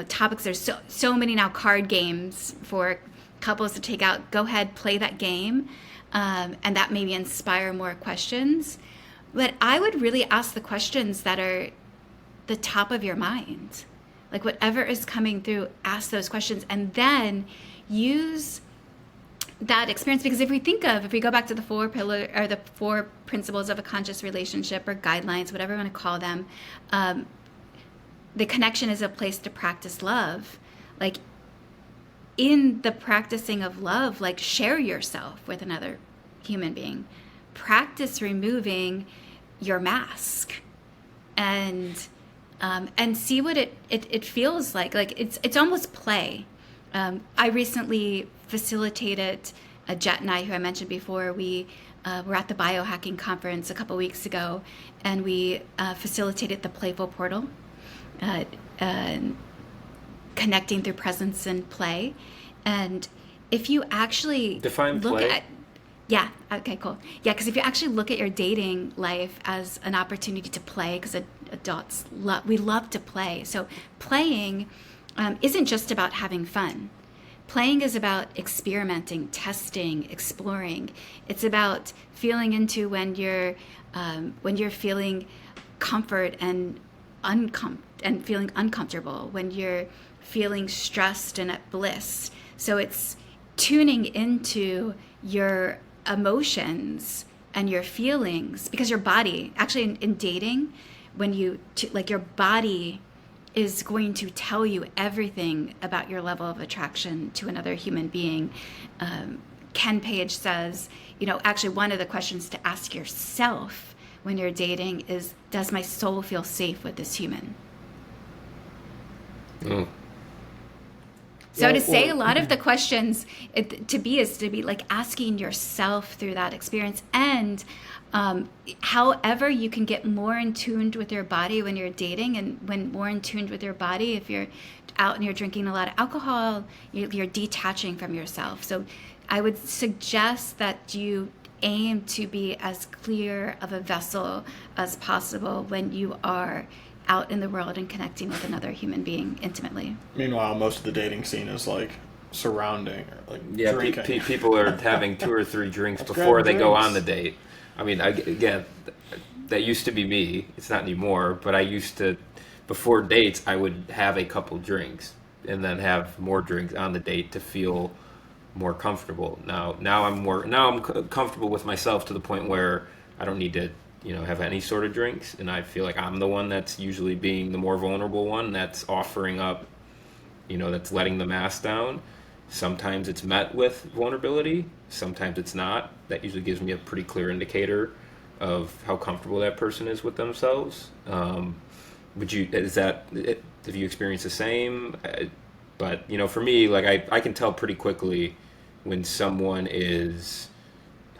topics. There's so many now card games for couples to take out. Go ahead, play that game, and that maybe inspire more questions. But I would really ask the questions that are the top of your mind. Like whatever is coming through, ask those questions, and then use that experience. Because if we go back to the 4 pillar or the 4 principles of a conscious relationship, or guidelines, whatever you want to call them, the connection is a place to practice love. Like in the practicing of love, like share yourself with another human being. Practice removing your mask, and see what it feels like. Like it's almost play. I recently facilitated Jet and I, who I mentioned before. We were at the biohacking conference a couple weeks ago, and we facilitated the playful portal, connecting through presence and play. And if you actually Define look play. at yeah, okay, cool. Yeah, because if you actually look at your dating life as an opportunity to play, because adults we love to play. So playing isn't just about having fun. Playing is about experimenting, testing, exploring. It's about feeling into when you're feeling comfort and feeling uncomfortable, when you're feeling stressed and at bliss. So it's tuning into your emotions and your feelings, because your body, actually in dating, when your body is going to tell you everything about your level of attraction to another human being. Ken Page says, actually one of the questions to ask yourself when you're dating is, does my soul feel safe with this human? Mm. So to say a lot of the questions to be like asking yourself through that experience, and however you can get more in tuned with your body when you're dating, and when more in tuned with your body, if you're out and you're drinking a lot of alcohol, you're detaching from yourself. So I would suggest that you aim to be as clear of a vessel as possible when you are out in the world and connecting with another human being intimately. Meanwhile, most of the dating scene is like surrounding, or like drinking. People are having 2 or 3 drinks Let's before grab they go drinks. on the date. I mean, again, that used to be me. It's not anymore, but I used to, before dates, I would have a couple drinks and then have more drinks on the date to feel more comfortable. Now I'm comfortable with myself to the point where I don't need to, have any sort of drinks, and I feel like I'm the one that's usually being the more vulnerable one, that's offering up, that's letting the mask down. Sometimes it's met with vulnerability, sometimes it's not. That usually gives me a pretty clear indicator of how comfortable that person is with themselves. Have you experienced the same? But for me, like I can tell pretty quickly when someone is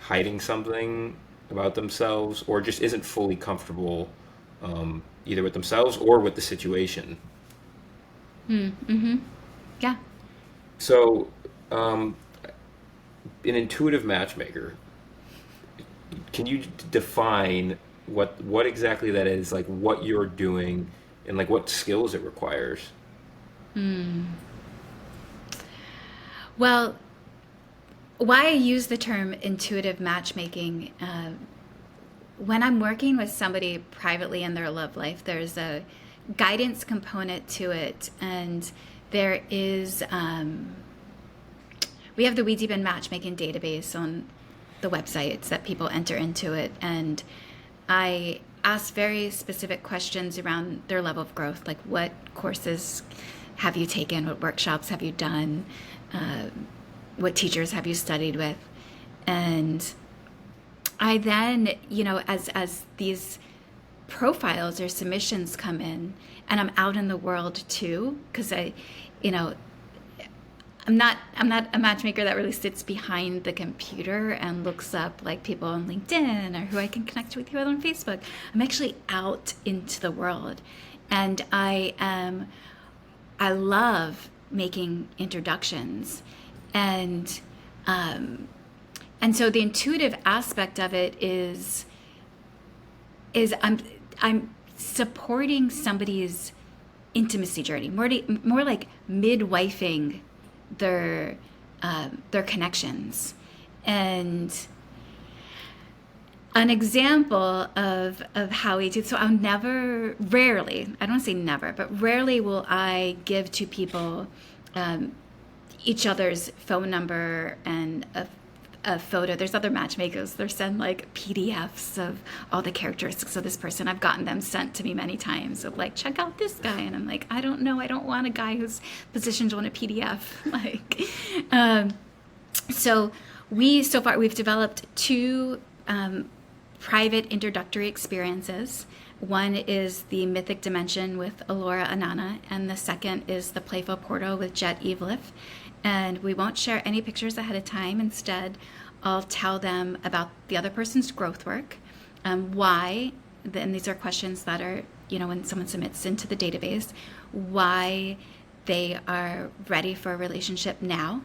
hiding something about themselves, or just isn't fully comfortable, either with themselves or with the situation. Mm-hmm. Yeah. So, an intuitive matchmaker, can you define what exactly that is, like what you're doing, and like what skills it requires? Well, why I use the term intuitive matchmaking, when I'm working with somebody privately in their love life, there's a guidance component to it, and there is, we have the WeDeepen matchmaking database on the websites that people enter into it, and I ask very specific questions around their level of growth, like what courses have you taken, what workshops have you done, what teachers have you studied with. And I then, as these profiles or submissions come in, and I'm out in the world too, because I'm not a matchmaker that really sits behind the computer and looks up like people on LinkedIn or who I can connect with on Facebook. I'm actually out into the world, and I love making introductions, and so the intuitive aspect of it is I'm supporting somebody's intimacy journey, more like midwifing their connections, and an example of how we do. So I'll never, rarely, I don't want to say never, but rarely will I give to people each other's phone number and a photo. There's other matchmakers. They'll send like PDFs of all the characteristics of this person. I've gotten them sent to me many times of like, check out this guy. And I'm like, I don't know. I don't want a guy who's positioned on a PDF. Like, so far we've developed two private introductory experiences. One is the Mythic Dimension with Alora Anana, and the second is the Playful Portal with Jet Evelith. And we won't share any pictures ahead of time. Instead, I'll tell them about the other person's growth work, why, and these are questions that are, when someone submits into the database, why they are ready for a relationship now,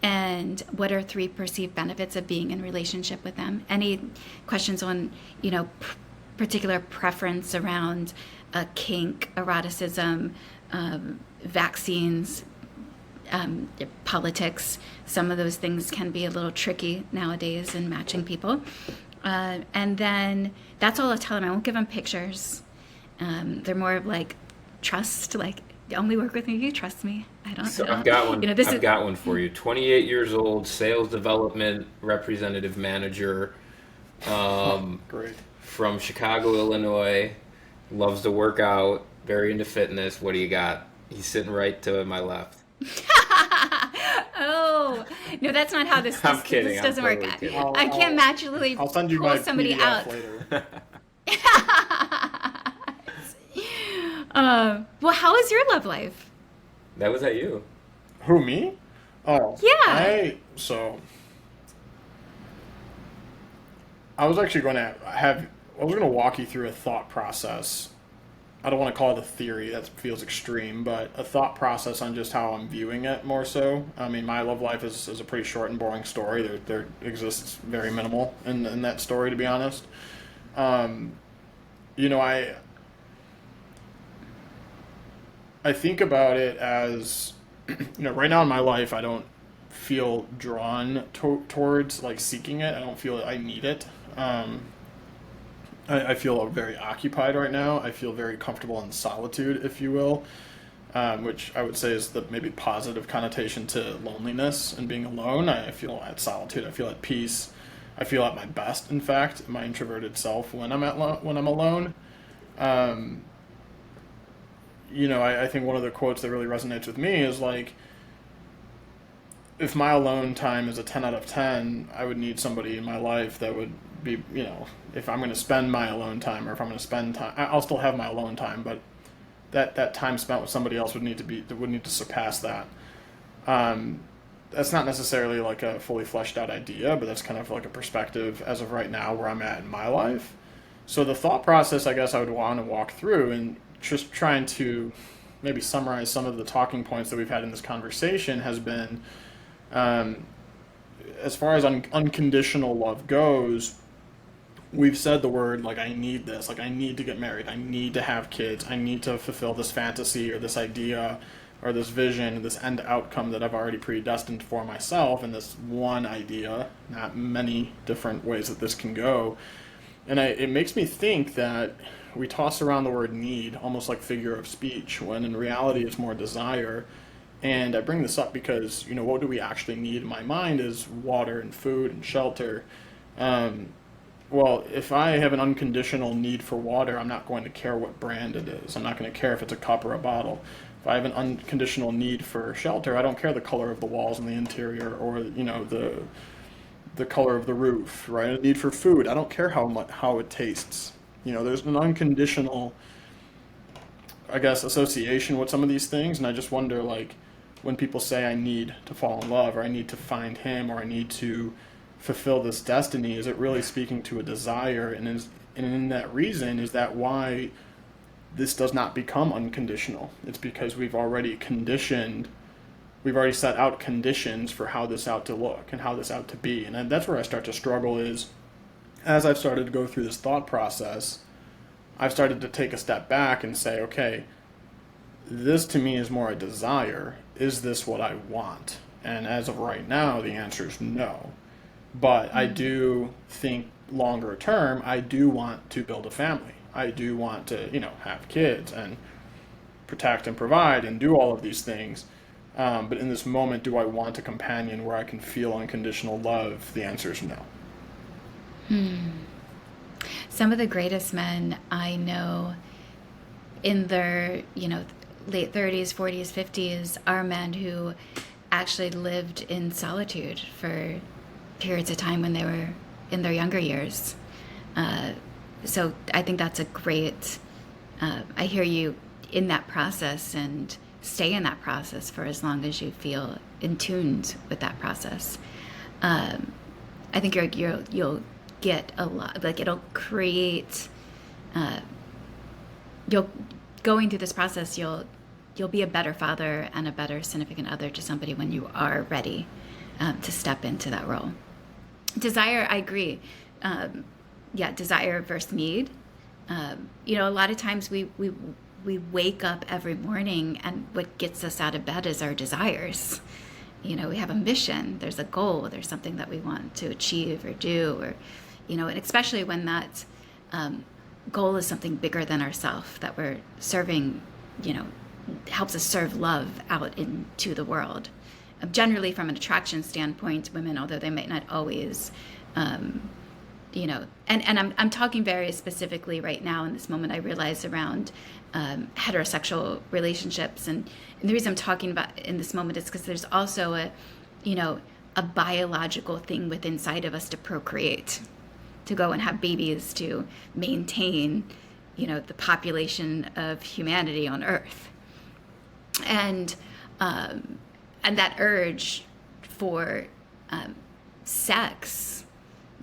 and what are 3 perceived benefits of being in relationship with them. Any questions on, particular preference around kink, eroticism, vaccines, politics. Some of those things can be a little tricky nowadays in matching people. And then that's all I'll tell them. I won't give them pictures. They're more of like trust, like only work with me if you trust me. I don't So know. I've got one. This I've got one for you. 28 years old, sales development representative manager, Great. from Chicago, Illinois. Loves to work out. Very into fitness. What do you got? He's sitting right to my left. Oh no, that's not how this. I'm kidding. This doesn't I'm work. totally kidding. I can't magically I'll send you pull my somebody PDF out. later. Well, how is your love life? That was at you. Who, me? Oh. Yeah. I was actually going to walk you through a thought process. I don't want to call it a theory, that feels extreme, but a thought process on just how I'm viewing it more so. I mean, my love life is a pretty short and boring story. There exists very minimal in that story, to be honest. I think about it as, right now in my life, I don't feel drawn towards like seeking it. I don't feel that I need it. I feel very occupied right now. I feel very comfortable in solitude, if you will, which I would say is the maybe positive connotation to loneliness and being alone. I feel at solitude. I feel at peace. I feel at my best, in fact, my introverted self when I'm alone. I think one of the quotes that really resonates with me is like, if my alone time is a 10 out of 10, I would need somebody in my life that would be, if I'm going to spend my alone time, or if I'm going to spend time, I'll still have my alone time, but that time spent with somebody else would need to surpass that. That's not necessarily like a fully fleshed out idea, but that's kind of like a perspective as of right now where I'm at in my life. So the thought process, I guess I would want to walk through and just trying to maybe summarize some of the talking points that we've had in this conversation has been, as far as unconditional love goes, we've said the word, like, I need this, like, I need to get married, I need to have kids, I need to fulfill this fantasy or this idea or this vision, this end outcome that I've already predestined for myself, and this one idea, not many different ways that this can go. And it makes me think that we toss around the word need almost like figure of speech, when in reality it's more desire. And I bring this up because, what do we actually need in my mind is water and food and shelter. Well, if I have an unconditional need for water, I'm not going to care what brand it is. I'm not going to care if it's a cup or a bottle. If I have an unconditional need for shelter, I don't care the color of the walls and the interior, or, the color of the roof, right? A need for food, I don't care how it tastes. There's an unconditional, I guess, association with some of these things, and I just wonder, like, when people say I need to fall in love, or I need to find him, or I need to fulfill this destiny, is it really speaking to a desire? And in that reason, is that why this does not become unconditional? It's because we've already set out conditions for how this ought to look and how this ought to be. And that's where I start to struggle is, as I've started to go through this thought process, I've started to take a step back and say, okay, this to me is more a desire. Is this what I want? And as of right now, the answer is no. But I do think longer term, I do want to build a family. I do want to, have kids and protect and provide and do all of these things. But in this moment, do I want a companion where I can feel unconditional love? The answer is no. Some of the greatest men I know in their, late 30s, 40s, 50s are men who actually lived in solitude for periods of time when they were in their younger years. So I think that's a great, I hear you in that process, and stay in that process for as long as you feel in tuned with that process. I think you'll get a lot, like it'll create, you'll going through this process, you'll be a better father and a better significant other to somebody when you are ready to step into that role. Desire, I agree. Desire versus need. A lot of times we wake up every morning and what gets us out of bed is our desires. We have a mission, there's a goal, there's something that we want to achieve or do, or, and especially when that goal is something bigger than ourselves that we're serving, helps us serve love out into the world. Generally, from an attraction standpoint, women, although they might not always, and I'm talking very specifically right now in this moment, I realize around heterosexual relationships. And the reason I'm talking about in this moment is because there's also a biological thing within inside of us to procreate, to go and have babies, to maintain, the population of humanity on Earth. And that urge for sex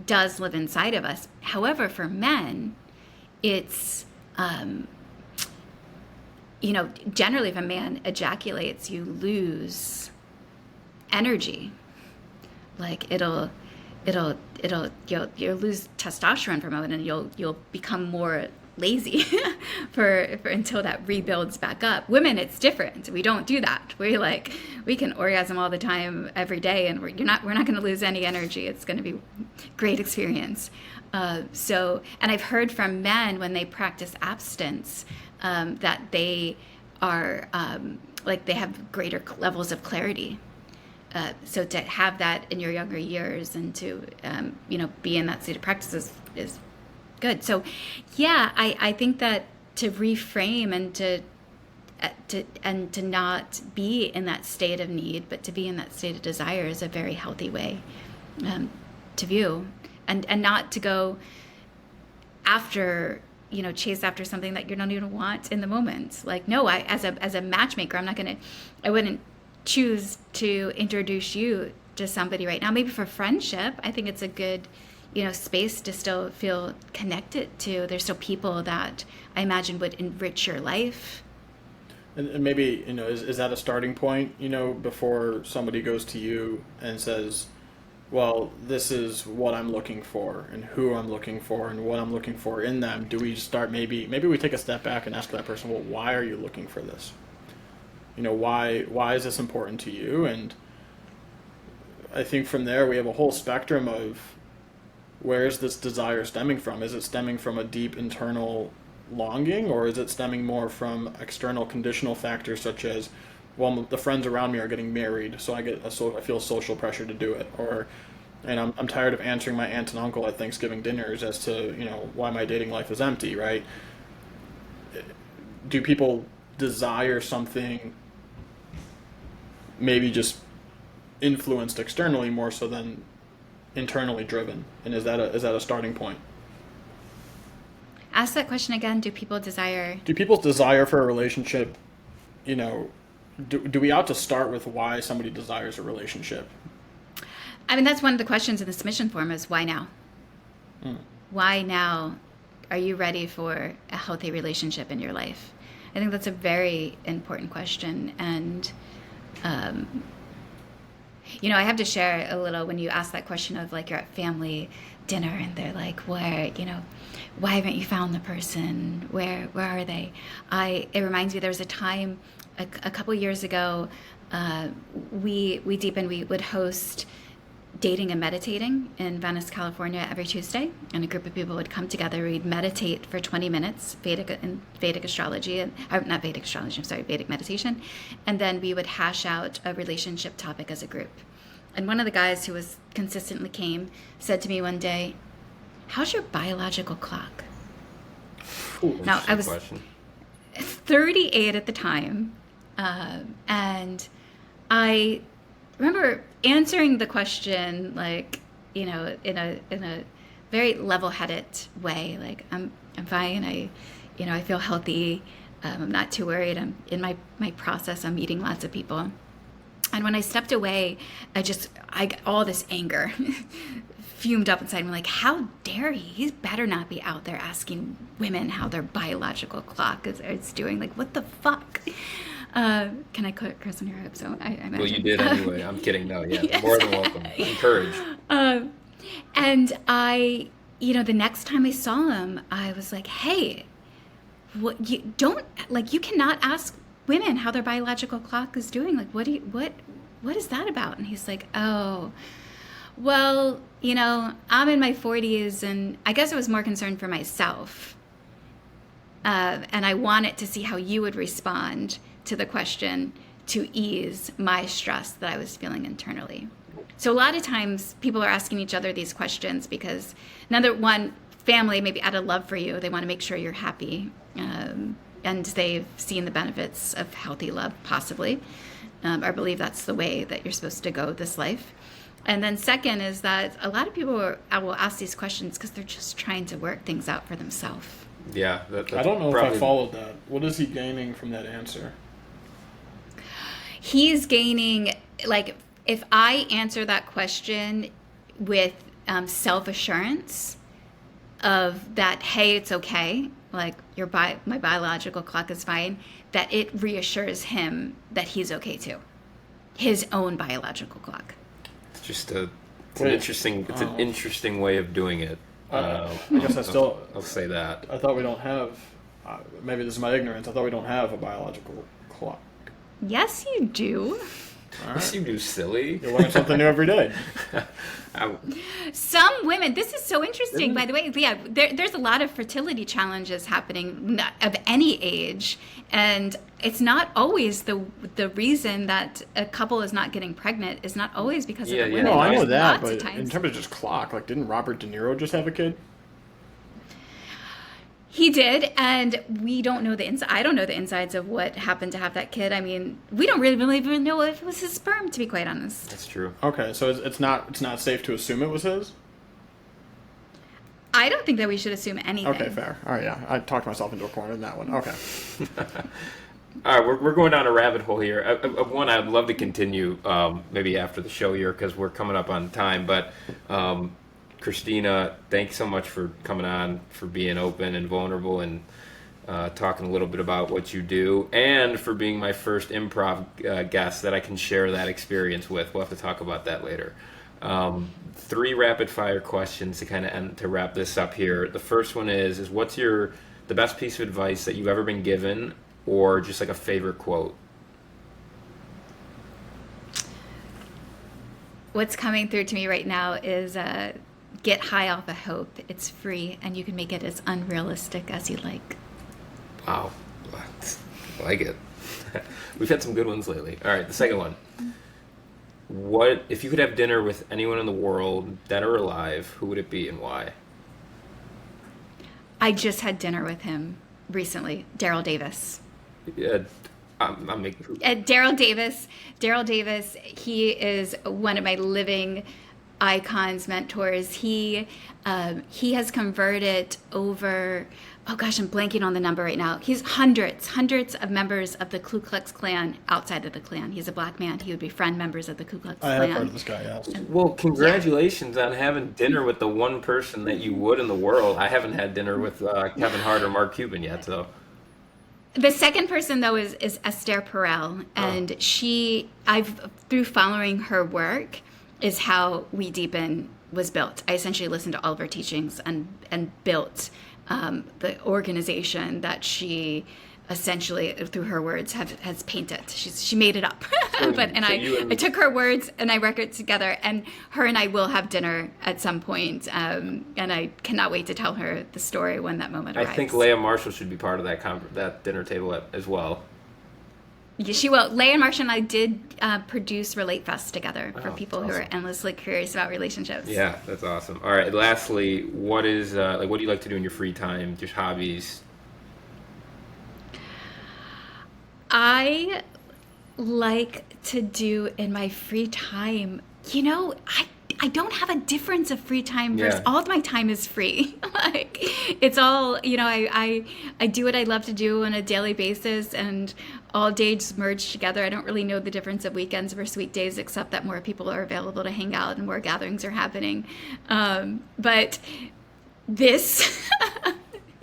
does live inside of us. However, for men, it's, generally if a man ejaculates, you lose energy. Like you'll lose testosterone for a moment, and you'll become more lazy for until that rebuilds back up. Women, it's different. We don't do that. We can orgasm all the time every day, and we're not going to lose any energy. It's going to be a great experience. And I've heard from men when they practice abstinence that they are they have greater levels of clarity. So to have that in your younger years and to be in that state of practice is good. So, yeah, I think that to reframe and to not be in that state of need, but to be in that state of desire is a very healthy way to view, and not to go after, chase after something that you don't even want in the moment. Like, no, as a matchmaker, I wouldn't choose to introduce you to somebody right now. Maybe for friendship, I think it's a good space to still feel connected to. There's still people that I imagine would enrich your life. And maybe, is that a starting point, before somebody goes to you and says, well, this is what I'm looking for and who I'm looking for and what I'm looking for in them. Do we start, maybe we take a step back and ask that person, well, why are you looking for this? Why is this important to you? And I think from there we have a whole spectrum of, where is this desire stemming from? Is it stemming from a deep internal longing, or is it stemming more from external conditional factors such as, well, the friends around me are getting married, so I feel social pressure to do it, and I'm tired of answering my aunt and uncle at Thanksgiving dinners as to why my dating life is empty, right? Do people desire something maybe just influenced externally more so than internally driven, and is that a starting point? Ask that question again. Do people's desire for a relationship, do we ought to start with why somebody desires a relationship? I mean, that's one of the questions in the submission form is why now? Why now are you ready for a healthy relationship in your life? I think that's a very important question. And I have to share a little when you ask that question of you're at family dinner and they're like, why haven't you found the person? Where are they? It reminds me, there was a time a couple years ago, WeDeepen, we would host dating and meditating in Venice, California every Tuesday. And a group of people would come together. We'd meditate for 20 minutes, Vedic astrology, not Vedic astrology, I'm sorry, Vedic meditation. And then we would hash out a relationship topic as a group. And one of the guys who was consistently came said to me one day, "How's your biological clock?" Ooh, Now, I was question. 38 at the time, and I remember answering the question like, in a very level-headed way, like I'm fine. I feel healthy. I'm not too worried. I'm in my process. I'm meeting lots of people. And when I stepped away, I got all this anger fumed up inside me, like, how dare he? He better not be out there asking women how their biological clock is doing. Like, what the fuck? Can I curse on here? I hope so. I imagine. Well, you did anyway. I'm kidding. No, yeah, Yes. more than welcome. Encourage. And I, the next time I saw him, I was like, hey, you cannot ask women how their biological clock is doing. Like, what is that about? And he's like, oh, well, I'm in my 40s, and I guess I was more concerned for myself. And I wanted to see how you would respond to the question to ease my stress that I was feeling internally. So a lot of times people are asking each other these questions because family maybe out of love for you, they want to make sure you're happy. And they've seen the benefits of healthy love, possibly, or believe that's the way that you're supposed to go this life. And then second is that a lot of people will ask these questions because they're just trying to work things out for themselves. Yeah. I don't know if I followed that. What is he gaining from that answer? He's gaining, like, if I answer that question with self-assurance of that, hey, it's okay, like my biological clock is fine, that it reassures him that he's okay too. His own biological clock. It's an interesting way of doing it. I guess I'll say that. I thought we don't have, maybe this is my ignorance, I thought we don't have a biological clock. Yes, you do. Yes, you do, silly. You learn something new every day. Some women, this is so interesting, by the way. Yeah, there's a lot of fertility challenges happening of any age, and it's not always the reason that a couple is not getting pregnant is not always because of the women. No, I know There's that, lots of but times. in terms of just clock, like, didn't Robert De Niro just have a kid? He did, and we don't know the inside. I don't know the insides of what happened to have that kid. I mean, we don't really even know if it was his sperm, to be quite honest. That's true. Okay, so it's not safe to assume it was his? I don't think that we should assume anything. Okay, fair. All right, yeah. I talked myself into a corner in that one. Okay. All right, we're going down a rabbit hole here. One, I'd love to continue maybe after the show here because we're coming up on time. But Christina, thanks so much for coming on, for being open and vulnerable and talking a little bit about what you do, and for being my first improv guest that I can share that experience with. We'll have to talk about that later. 3 rapid fire questions to kind of end, to wrap this up here. The first one is what's the best piece of advice that you've ever been given, or just like a favorite quote? What's coming through to me right now is get high off of hope. It's free, and you can make it as unrealistic as you like. Wow. I like it. We've had some good ones lately. All right, the second one. What if you could have dinner with anyone in the world, dead or alive, who would it be and why? I just had dinner with him recently, Daryl Davis. I'm making... Daryl Davis, he is one of my living icons, mentors. He has converted over, oh gosh, I'm blanking on the number right now. He's hundreds of members of the Ku Klux Klan outside of the Klan. He's a black man. He would befriend members of the Ku Klux Klan. I have heard of this guy, yes. Well, congratulations on having dinner with the one person that you would in the world. I haven't had dinner with Kevin Hart or Mark Cuban yet, so... The second person, though, is Esther Perel, and through following her work, is how WeDeepen was built. I essentially listened to all of her teachings and built the organization that she essentially through her words has painted. She made it up. So I took her words and I worked it together, and her and I will have dinner at some point, and I cannot wait to tell her the story when that moment arrives. I think Leah Marshall should be part of that dinner table as well. Yeah, she will. Leah and Marcia and I did produce Relate Fest together for people who are endlessly curious about relationships. Yeah, that's awesome. All right, lastly, what do you like to do in your free time, just hobbies? I like to do in my free time, I don't have a difference of free time versus all of my time is free. Like, it's all, I do what I love to do on a daily basis, and all days merge together. I don't really know the difference of weekends versus weekdays, except that more people are available to hang out and more gatherings are happening. But this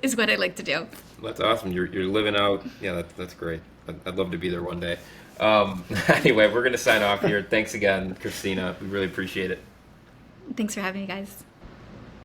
is what I like to do. That's awesome. You're living out. Yeah, that's great. I'd love to be there one day. Anyway, we're going to sign off here. Thanks again, Christina. We really appreciate it. Thanks for having me, guys.